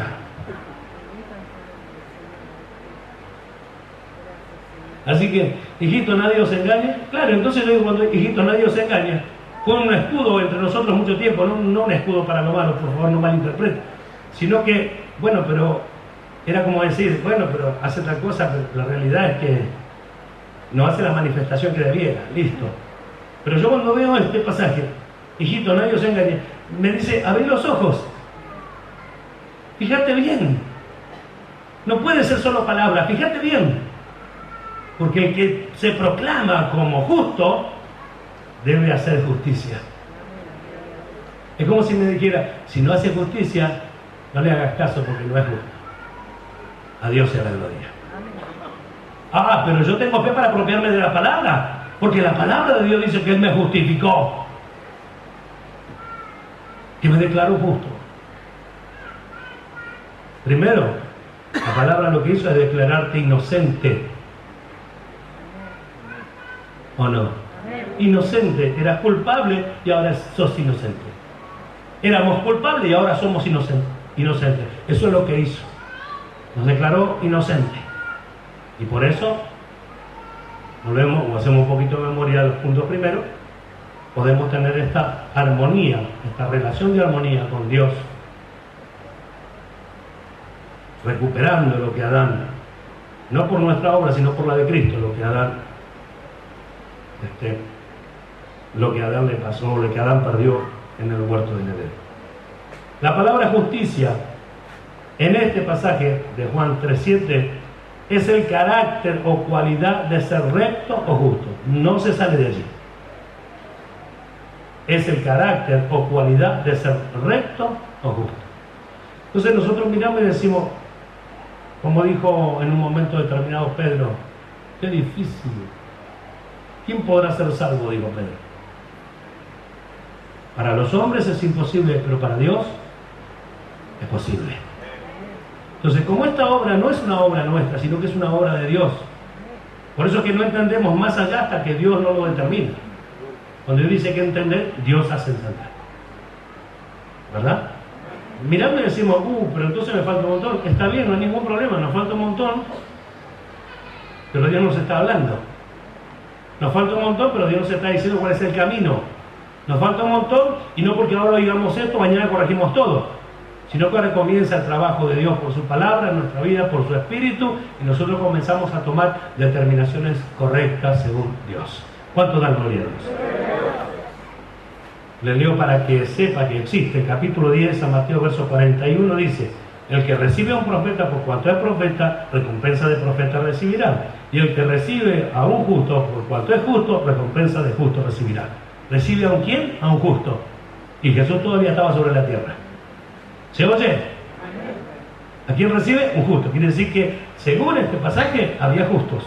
[SPEAKER 1] Así que, hijito, nadie os engañe. Claro, entonces yo digo, cuando hijito, nadie os engaña. Fue un escudo entre nosotros mucho tiempo, no un escudo para lo malo, por favor no malinterprete, sino que, bueno, pero era como decir, bueno, pero hace tal cosa, pero la realidad es que no hace la manifestación que debiera, listo. Pero yo cuando veo este pasaje, hijito, nadie os engañe, me dice, abrí los ojos, fíjate bien, no puede ser solo palabras, fíjate bien, porque el que se proclama como justo, debe hacer justicia. Es como si me dijera, si no hace justicia, no le hagas caso porque no es justo. A Dios sea la gloria. Pero yo tengo fe para apropiarme de la palabra, porque la palabra de Dios dice que Él me justificó, que me declaró justo. Primero, la palabra lo que hizo es declararte inocente. ¿O no? Inocente, eras culpable y ahora sos inocente. Éramos culpables y ahora somos inocentes. Eso es lo que hizo. Nos declaró inocentes. Y por eso, volvemos o hacemos un poquito de memoria de los puntos primeros, podemos tener esta armonía, esta relación de armonía con Dios, recuperando lo que Adán, no por nuestra obra, sino por la de Cristo, lo que Adán le pasó, lo que Adán perdió en el huerto de Edén. La palabra justicia en este pasaje de Juan 3:7 es el carácter o cualidad de ser recto o justo. No se sale de allí. Es el carácter o cualidad de ser recto o justo. Entonces nosotros miramos y decimos, como dijo en un momento determinado Pedro, qué difícil. ¿Quién podrá ser salvo? Dijo Pedro. Para los hombres es imposible, pero para Dios es posible. Entonces, como esta obra no es una obra nuestra, sino que es una obra de Dios, por eso es que no entendemos más allá hasta que Dios no lo determina. Cuando Dios dice que entender, Dios hace entender. ¿Verdad? Mirando y decimos, pero entonces me falta un montón. Está bien, no hay ningún problema, nos falta un montón, pero Dios nos está hablando. Nos falta un montón, pero Dios nos está diciendo cuál es el camino. Nos falta un montón, y no porque ahora digamos esto, mañana corregimos todo, sino que ahora comienza el trabajo de Dios por su palabra en nuestra vida, por su espíritu, y nosotros comenzamos a tomar determinaciones correctas según Dios. ¿Cuánto dan gloria a Dios? Les leo para que sepa que existe. Capítulo 10, San Mateo, verso 41, dice: el que recibe a un profeta por cuanto es profeta, recompensa de profeta recibirá. Y el que recibe a un justo por cuanto es justo, recompensa de justo recibirá. ¿Recibe a un quién? A un justo. Y Jesús todavía estaba sobre la tierra. ¿Se oye? ¿A quién recibe? Un justo. Quiere decir que, según este pasaje, había justos.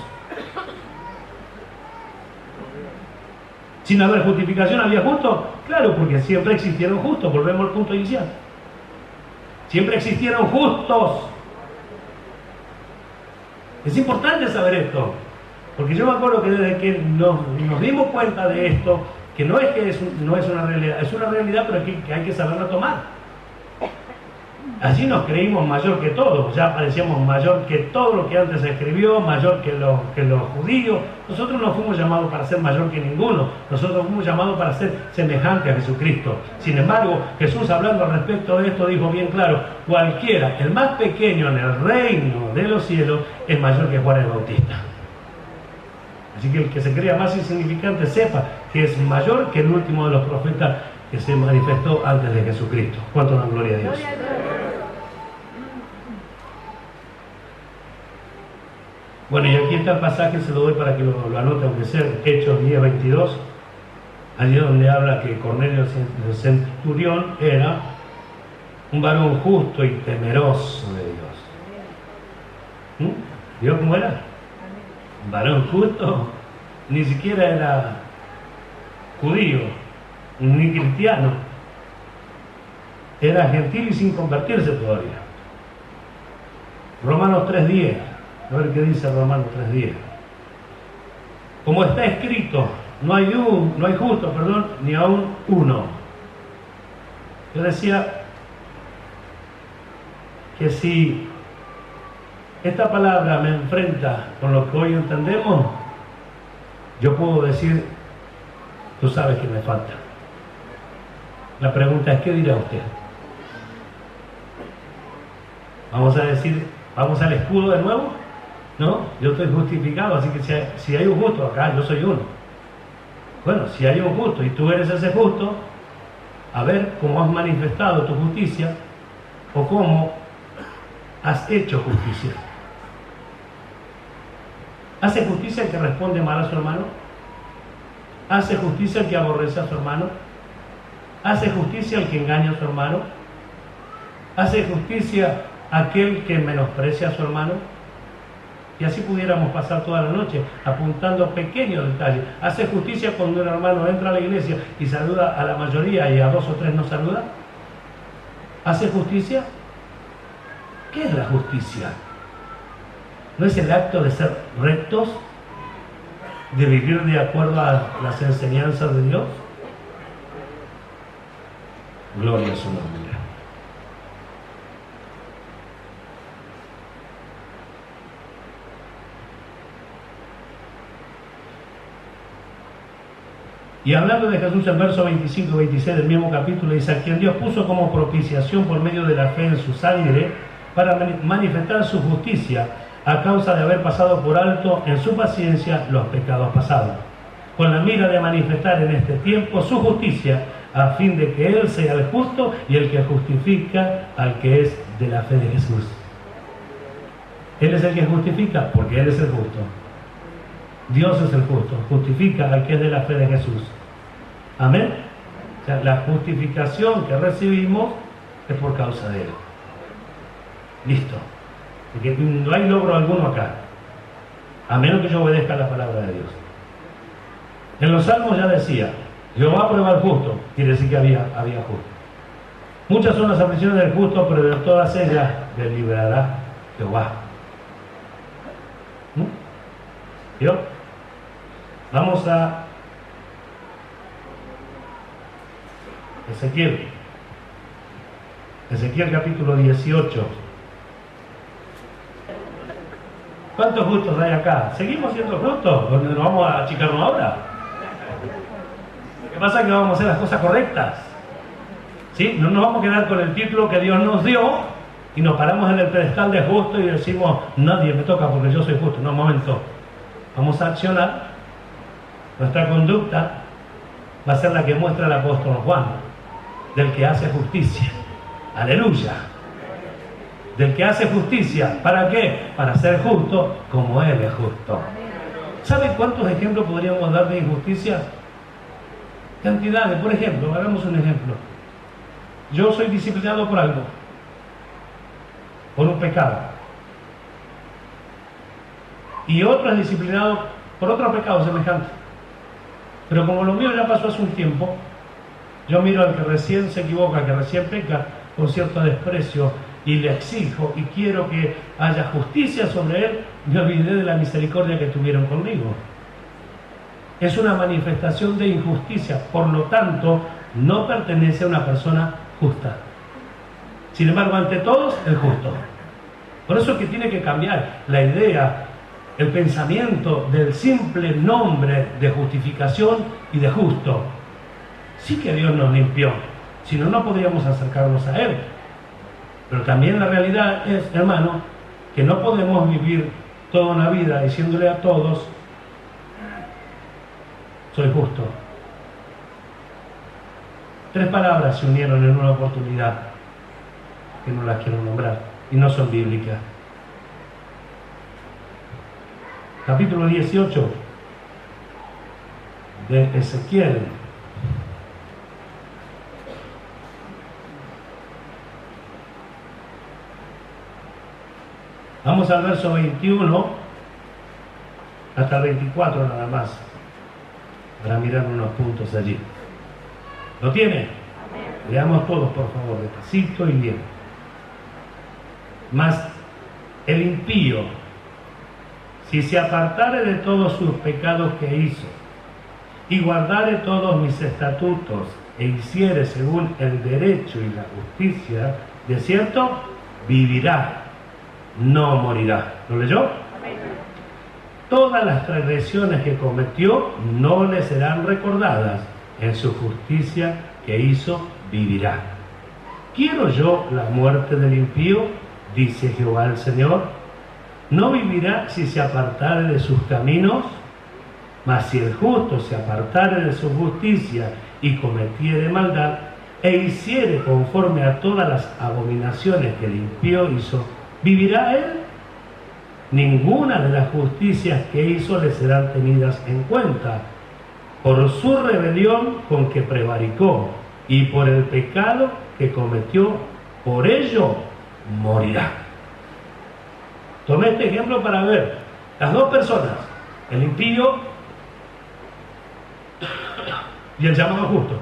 [SPEAKER 1] Sin haber justificación, ¿había justos? Claro, porque siempre existieron justos. Volvemos al punto inicial. Siempre existieron justos. Es importante saber esto, porque yo me acuerdo que desde que nos dimos cuenta de esto, que no es que no es una realidad, es una realidad, pero que hay que saberla tomar. Allí nos creímos mayor que todos, ya parecíamos mayor que todo lo que antes se escribió, mayor que los judíos. Nosotros no fuimos llamados para ser mayor que ninguno, nosotros fuimos llamados para ser semejantes a Jesucristo. Sin embargo, Jesús, hablando al respecto de esto, dijo bien claro: cualquiera, el más pequeño en el reino de los cielos, es mayor que Juan el Bautista. Así que el que se crea más insignificante, sepa que es mayor que el último de los profetas que se manifestó antes de Jesucristo. ¿Cuánto dan gloria a Dios? Bueno, y aquí está el pasaje, se lo doy para que lo anote, aunque sea Hechos 10:22, allí donde habla que Cornelio el centurión era un varón justo y temeroso de Dios. ¿Vio cómo era? Un varón justo, ni siquiera era judío, ni cristiano, era gentil y sin convertirse todavía. Romanos 3:10. A ver qué dice Romanos 3:10. Como está escrito, no hay justo, ni aún uno. Yo decía que si esta palabra me enfrenta con lo que hoy entendemos, yo puedo decir: tú sabes que me falta. La pregunta es: ¿qué dirá usted? Vamos a decir, vamos al escudo de nuevo. No, yo estoy justificado, así que si hay un justo acá, yo soy uno. Bueno, si hay un justo y tú eres ese justo, a ver cómo has manifestado tu justicia o cómo has hecho justicia. ¿Hace justicia el que responde mal a su hermano? ¿Hace justicia el que aborrece a su hermano? ¿Hace justicia el que engaña a su hermano? ¿Hace justicia aquel que menosprecia a su hermano? Y así pudiéramos pasar toda la noche apuntando pequeños detalles. ¿Hace justicia cuando un hermano entra a la iglesia y saluda a la mayoría y a 2 o 3 no saluda? ¿Hace justicia? ¿Qué es la justicia? ¿No es el acto de ser rectos? ¿De vivir de acuerdo a las enseñanzas de Dios? Gloria a su nombre. Y hablando de Jesús en verso 25 y 26 del mismo capítulo, dice: a quien Dios puso como propiciación por medio de la fe en su sangre para manifestar su justicia a causa de haber pasado por alto en su paciencia los pecados pasados, con la mira de manifestar en este tiempo su justicia, a fin de que Él sea el justo y el que justifica al que es de la fe de Jesús. Él es el que justifica porque Él es el justo. Dios es el justo, justifica al que es de la fe de Jesús. Amén. O sea, la justificación que recibimos es por causa de Él. Listo. Porque no hay logro alguno acá, a menos que yo obedezca la palabra de Dios. En los Salmos ya decía: Jehová prueba al justo, quiere decir que había justo. Muchas son las aflicciones del justo, pero de todas ellas le librará Jehová. ¿Vio? Vamos a Ezequiel capítulo 18. ¿Cuántos justos hay acá? ¿Seguimos siendo justos? ¿Nos vamos a achicarnos ahora? Lo que pasa es que vamos a hacer las cosas correctas, ¿sí? No nos vamos a quedar con el título que Dios nos dio y nos paramos en el pedestal de justo y decimos: nadie me toca porque yo soy justo. No, un momento. Vamos a accionar. Nuestra conducta va a ser la que muestra el apóstol Juan, del que hace justicia. Aleluya. Del que hace justicia. ¿Para qué? Para ser justo como Él es justo. ¿Saben cuántos ejemplos podríamos dar de injusticia? Cantidades. Por ejemplo, hagamos un ejemplo. Yo soy disciplinado por algo, por un pecado, y otro es disciplinado por otro pecado semejante. Pero como lo mío ya pasó hace un tiempo, yo miro al que recién se equivoca, al que recién peca, con cierto desprecio, y le exijo y quiero que haya justicia sobre él. Me olvidé de la misericordia que tuvieron conmigo. Es una manifestación de injusticia, por lo tanto no pertenece a una persona justa. Sin embargo, ante todos, el justo. Por eso es que tiene que cambiar la idea, el pensamiento del simple nombre de justificación y de justo. Sí que Dios nos limpió, si no, no podríamos acercarnos a Él. Pero también la realidad es, hermano, que no podemos vivir toda una vida diciéndole a todos, soy justo. 3 palabras se unieron en una oportunidad, que no las quiero nombrar, y no son bíblicas. Capítulo 18 de Ezequiel. Vamos al verso 21 hasta el 24 nada más, para mirar unos puntos allí. ¿Lo tiene? Leamos todos, por favor, despacito y bien. Mas el impío, si se apartare de todos sus pecados que hizo, y guardare todos mis estatutos, e hiciere según el derecho y la justicia, de cierto, vivirá, no morirá. ¿Lo leyó? Todas las transgresiones que cometió no le serán recordadas, en su justicia que hizo, vivirá. ¿Quiero yo la muerte del impío? Dice Jehová el Señor. No vivirá si se apartare de sus caminos, mas si el justo se apartare de su justicia y cometiere maldad, e hiciere conforme a todas las abominaciones que el impío hizo, ¿vivirá él? Ninguna de las justicias que hizo le serán tenidas en cuenta, por su rebelión con que prevaricó y por el pecado que cometió, por ello morirá. Tomé este ejemplo para ver las dos personas, el impío y el llamado justo.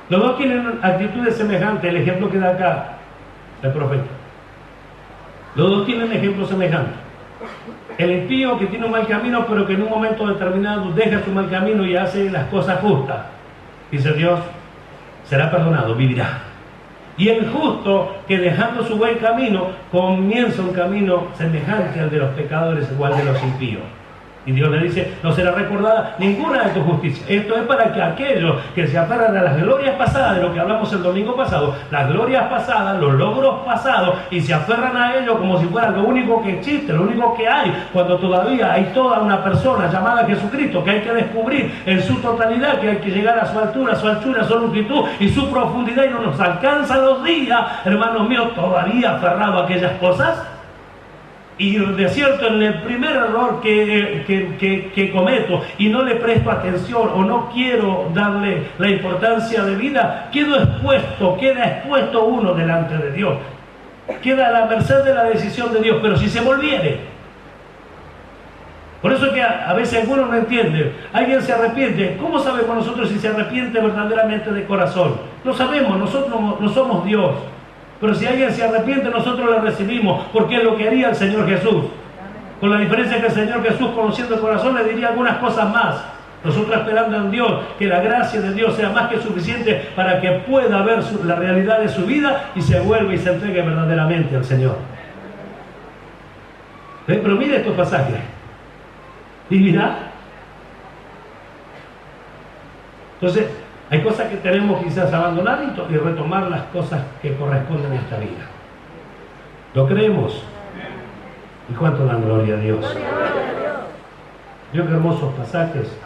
[SPEAKER 1] Los dos tienen actitudes semejantes, el ejemplo que da acá el profeta. Los dos tienen ejemplos semejantes. El impío que tiene un mal camino, pero que en un momento determinado deja su mal camino y hace las cosas justas. Dice Dios, será perdonado, vivirá. Y el justo que dejando su buen camino, comienza un camino semejante al de los pecadores, igual de los impíos. Y Dios le dice, no será recordada ninguna de tus justicias. Esto es para que aquellos que se aferran a las glorias pasadas, de lo que hablamos el domingo pasado, las glorias pasadas, los logros pasados, y se aferran a ellos como si fuera lo único que existe, lo único que hay, cuando todavía hay toda una persona llamada Jesucristo que hay que descubrir en su totalidad, que hay que llegar a su altura, su anchura, su longitud y su profundidad, y no nos alcanzan los días, hermanos míos, todavía aferrado a aquellas cosas. Y de cierto, en el primer error que cometo y no le presto atención o no quiero darle la importancia de vida, queda expuesto uno delante de Dios. Queda a la merced de la decisión de Dios, pero si se volviere. Por eso es que a veces alguno no entiende. Alguien se arrepiente. ¿Cómo sabemos nosotros si se arrepiente verdaderamente de corazón? No sabemos, nosotros no somos Dios. Pero si alguien se arrepiente, nosotros le recibimos, porque es lo que haría el Señor Jesús. Con la diferencia que el Señor Jesús, conociendo el corazón, le diría algunas cosas más. Nosotros esperando en Dios, que la gracia de Dios sea más que suficiente para que pueda ver la realidad de su vida y se vuelva y se entregue verdaderamente al Señor. Pero mire estos pasajes. ¿Vivirá? Entonces, hay cosas que tenemos quizás abandonar y retomar las cosas que corresponden a esta vida. ¿Lo creemos? ¿Y cuánto dan gloria a Dios? Dios, qué hermosos pasajes.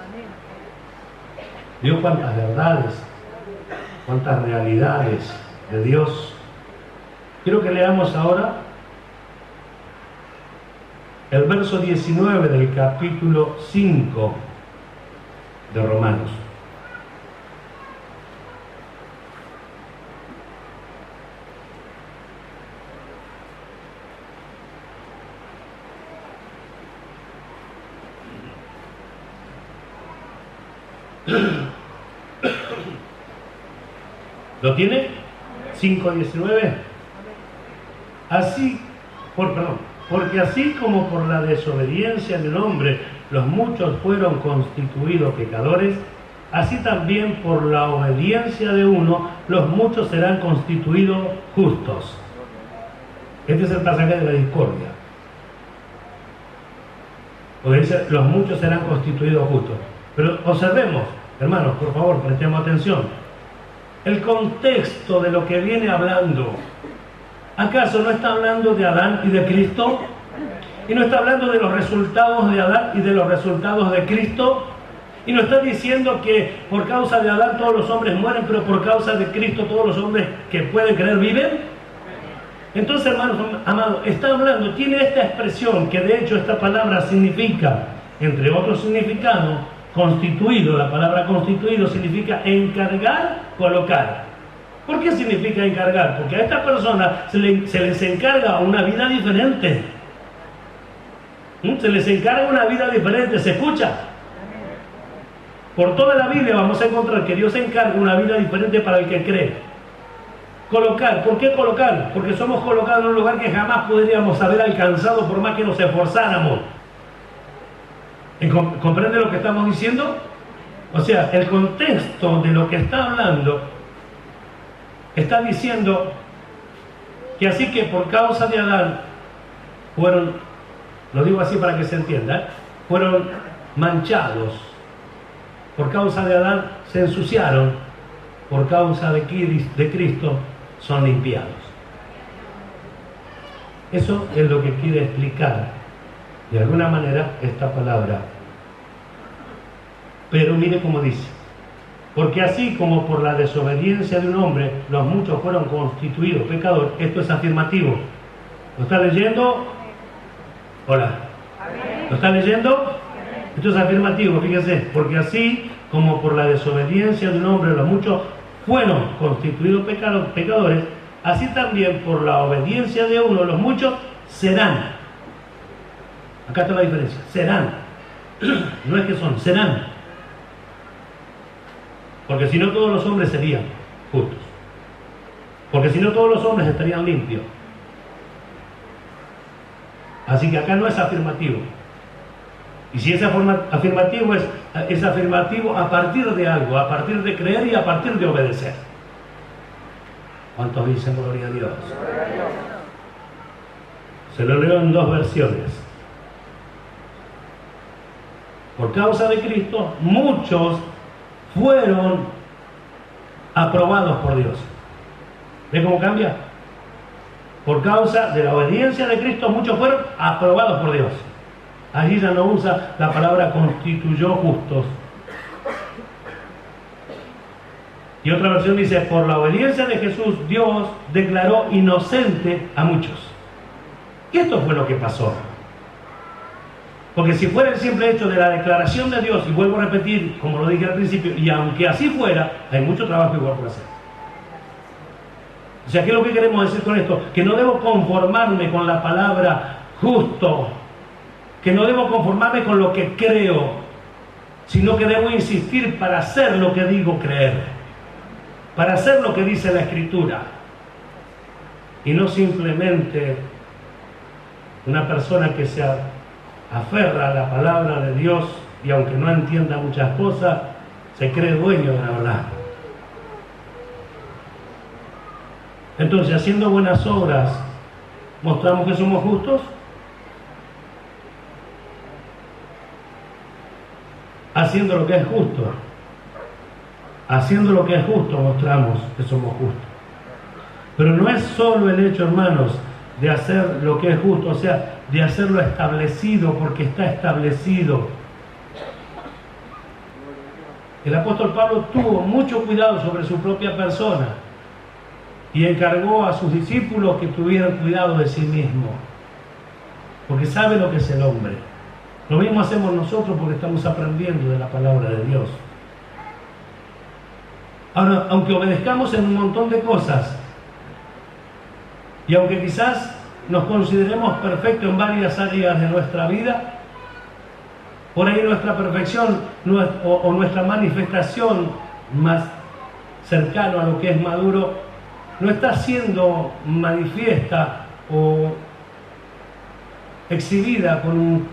[SPEAKER 1] Dios, cuántas verdades, cuántas realidades de Dios. Quiero que leamos ahora el verso 19 del capítulo 5 de Romanos. ¿Lo tiene? 5:19. Porque así como por la desobediencia del hombre los muchos fueron constituidos pecadores, así también por la obediencia de uno, los muchos serán constituidos justos. Este es el pasaje de la discordia. Porque dice, los muchos serán constituidos justos. Pero observemos, hermanos, por favor, prestemos atención. El contexto de lo que viene hablando. ¿Acaso no está hablando de Adán y de Cristo? ¿Y no está hablando de los resultados de Adán y de los resultados de Cristo? ¿Y no está diciendo que por causa de Adán todos los hombres mueren, pero por causa de Cristo todos los hombres que pueden creer viven? Entonces, hermanos amados, está hablando, tiene esta expresión, que de hecho esta palabra significa, entre otros significados, constituido. La palabra constituido significa encargar, colocar. ¿Por qué significa encargar? Porque a esta persona se les encarga una vida diferente. Se les encarga una vida diferente, ¿se escucha? Por toda la Biblia vamos a encontrar que Dios encarga una vida diferente para el que cree. Colocar, ¿por qué colocar? Porque somos colocados en un lugar que jamás podríamos haber alcanzado por más que nos esforzáramos. ¿Comprende lo que estamos diciendo? O sea, el contexto de lo que está hablando está diciendo que así que por causa de Adán fueron, lo digo así para que se entienda, fueron manchados. Por causa de Adán se ensuciaron, por causa de Cristo son limpiados. Eso es lo que quiere explicar de alguna manera esta palabra. Pero mire cómo dice: porque así como por la desobediencia de un hombre los muchos fueron constituidos pecadores. Esto es afirmativo. ¿Lo está leyendo? Hola. ¿Lo está leyendo? Esto es afirmativo, fíjense. Porque así como por la desobediencia de un hombre los muchos fueron constituidos pecadores, así también por la obediencia de uno los muchos serán. Acá está la diferencia. Serán. No es que son, serán. Porque si no todos los hombres serían justos. Porque si no todos los hombres estarían limpios. Así que acá no es afirmativo. Y si es afirmativo, es afirmativo a partir de algo, a partir de creer y a partir de obedecer. ¿Cuántos dicen gloria a Dios? Se lo leo en dos versiones. Por causa de Cristo, muchos fueron aprobados por Dios. ¿Ve cómo cambia? Por causa de la obediencia de Cristo, muchos fueron aprobados por Dios. Allí ya no usa la palabra constituyó justos. Y otra versión dice: por la obediencia de Jesús, Dios declaró inocente a muchos. Y esto fue lo que pasó. Porque si fuera el simple hecho de la declaración de Dios, y vuelvo a repetir, como lo dije al principio, y aunque así fuera, hay mucho trabajo igual por hacer. O sea, ¿qué es lo que queremos decir con esto? Que no debo conformarme con la palabra justo, que no debo conformarme con lo que creo, sino que debo insistir para hacer lo que digo creer, para hacer lo que dice la Escritura, y no simplemente una persona que se aferra a la palabra de Dios y aunque no entienda muchas cosas, se cree dueño de la verdad. Entonces, haciendo buenas obras, ¿mostramos que somos justos? Haciendo lo que es justo. Haciendo lo que es justo, mostramos que somos justos. Pero no es solo el hecho, hermanos, de hacer lo que es justo, o sea, de hacerlo establecido porque está establecido. El apóstol Pablo tuvo mucho cuidado sobre su propia persona y encargó a sus discípulos que tuvieran cuidado de sí mismos, porque sabe lo que es el hombre. Lo mismo hacemos nosotros porque estamos aprendiendo de la palabra de Dios. Ahora, aunque obedezcamos en un montón de cosas, y aunque quizás nos consideremos perfectos en varias áreas de nuestra vida, por ahí nuestra perfección o nuestra manifestación más cercano a lo que es maduro no está siendo manifiesta o exhibida con un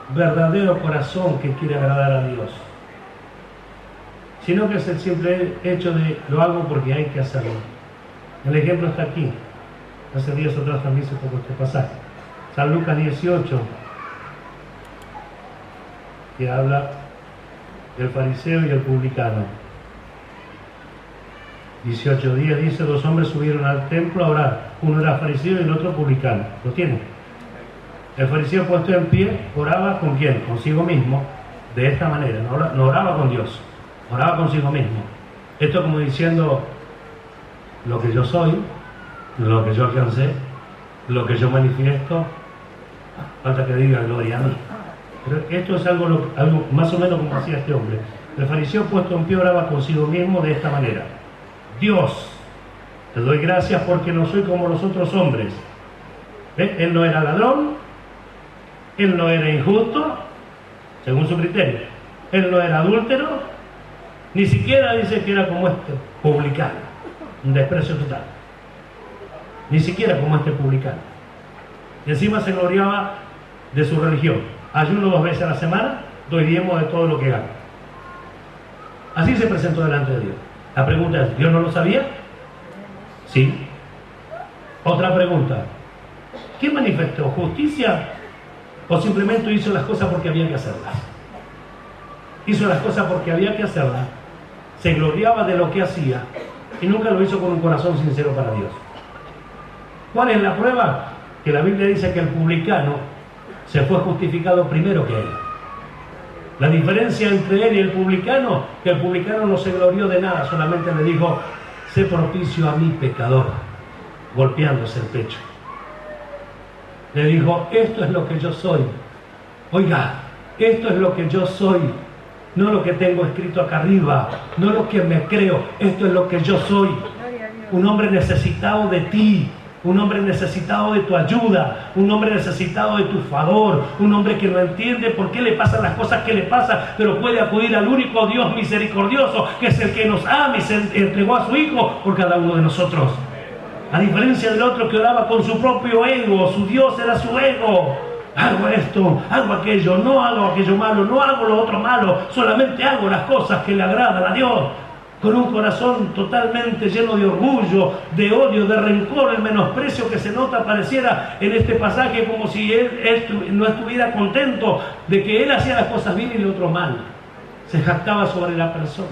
[SPEAKER 1] verdadero corazón que quiere agradar a Dios. sino que es el simple hecho de lo hago porque hay que hacerlo. El ejemplo está aquí. Hace días atrás también se tocó este pasaje. San Lucas 18, que habla del fariseo y el publicano. 18:10 dice: 2 hombres subieron al templo a orar. Uno era fariseo y el otro publicano. ¿Lo tienen? El fariseo, puesto en pie, oraba ¿con quién? Consigo mismo, de esta manera. No oraba con Dios, oraba consigo mismo. Esto como diciendo: lo que yo soy, lo que yo alcancé, lo que yo manifiesto, falta que diga gloria a mí. Pero esto es algo más o menos como hacía este hombre. El fariseo, puesto en pie, oraba consigo mismo de esta manera: Dios, te doy gracias porque no soy como los otros hombres. Él no era ladrón, él no era injusto, según su criterio, él no era adúltero, ni siquiera dice que era como este publicano, un desprecio total, ni siquiera como este publicano. Y encima se gloriaba de su religión: ayuno 2 veces a la semana, doy diezmo de todo lo que gano. Así se presentó delante de Dios. La pregunta es: ¿Dios no lo sabía? Sí. Otra pregunta: ¿qué manifestó? ¿Justicia? ¿O simplemente hizo las cosas porque había que hacerlas? Hizo las cosas porque había que hacerlas, se gloriaba de lo que hacía y nunca lo hizo con un corazón sincero para Dios. ¿Cuál es la prueba? Que la Biblia dice que el publicano se fue justificado primero que él. La diferencia entre él y el publicano, que el publicano no se glorió de nada, solamente le dijo: sé propicio a mi pecador, golpeándose el pecho. Le dijo: esto es lo que yo soy. Oiga, esto es lo que yo soy. No lo que tengo escrito acá arriba, no lo que me creo, esto es lo que yo soy. Un hombre necesitado de ti, un hombre necesitado de tu ayuda, un hombre necesitado de tu favor, un hombre que no entiende por qué le pasan las cosas que le pasan, pero puede acudir al único Dios misericordioso, que es el que nos ama y se entregó a su Hijo por cada uno de nosotros. A diferencia del otro que oraba con su propio ego, su Dios era su ego. Hago esto, hago aquello, no hago aquello malo, no hago lo otro malo, solamente hago las cosas que le agradan a Dios. Con un corazón totalmente lleno de orgullo, de odio, de rencor, el menosprecio que se nota pareciera en este pasaje, como si él no estuviera contento de que él hacía las cosas bien y el otro mal. Se jactaba sobre la persona.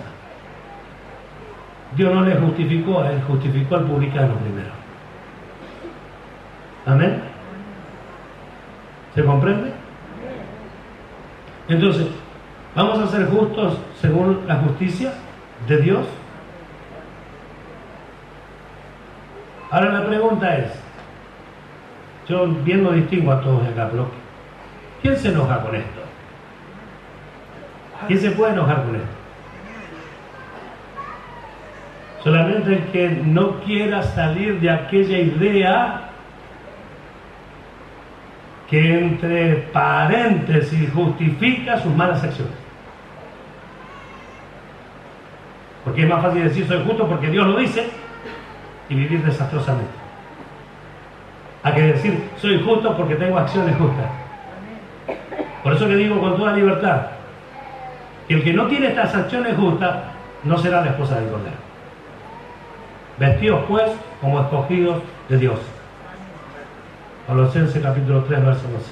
[SPEAKER 1] Dios no le justificó a él, justificó al publicano primero. ¿Amén? ¿Se comprende? Entonces, ¿vamos a ser justos según la justicia de Dios? Ahora la pregunta es, yo bien lo distingo a todos acá, pero ¿quién se enoja con esto? ¿Quién se puede enojar con esto? Solamente el que no quiera salir de aquella idea que entre paréntesis justifica sus malas acciones. Porque es más fácil decir soy justo porque Dios lo dice y vivir desastrosamente, a que decir soy justo porque tengo acciones justas. Por eso que digo con toda libertad que el que no tiene estas acciones justas no será la esposa del Cordero. Vestidos pues como escogidos de Dios. Colosenses capítulo 3, verso 12.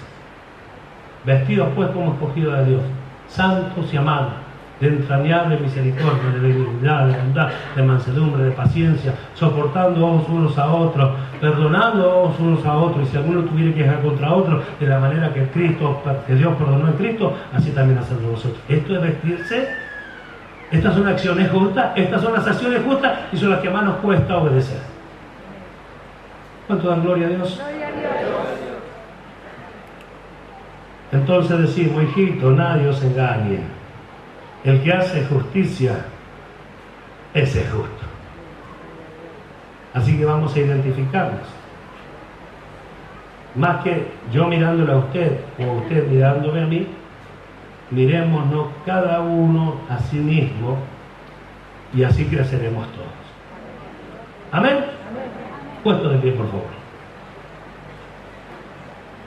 [SPEAKER 1] Vestidos pues como escogidos de Dios, santos y amados, de entrañable misericordia, de benignidad, de bondad, de mansedumbre, de paciencia, soportándoos unos a otros, perdonándoos unos a otros, y si alguno tuviera que quejar contra otro, de la manera que Dios perdonó en Cristo, así también hacedlo vosotros. Esto es vestirse. Estas son acciones justas, estas son las acciones justas y son las que más nos cuesta obedecer. ¿Cuánto dan gloria a Dios?
[SPEAKER 2] Gloria a Dios.
[SPEAKER 1] Entonces decimos, hijito, nadie os engañe. El que hace justicia, ese es justo. Así que vamos a identificarnos. Más que yo mirándole a usted o usted mirándome a mí, mirémonos cada uno a sí mismo y así creceremos todos. Amén. Puesto de pie, por favor.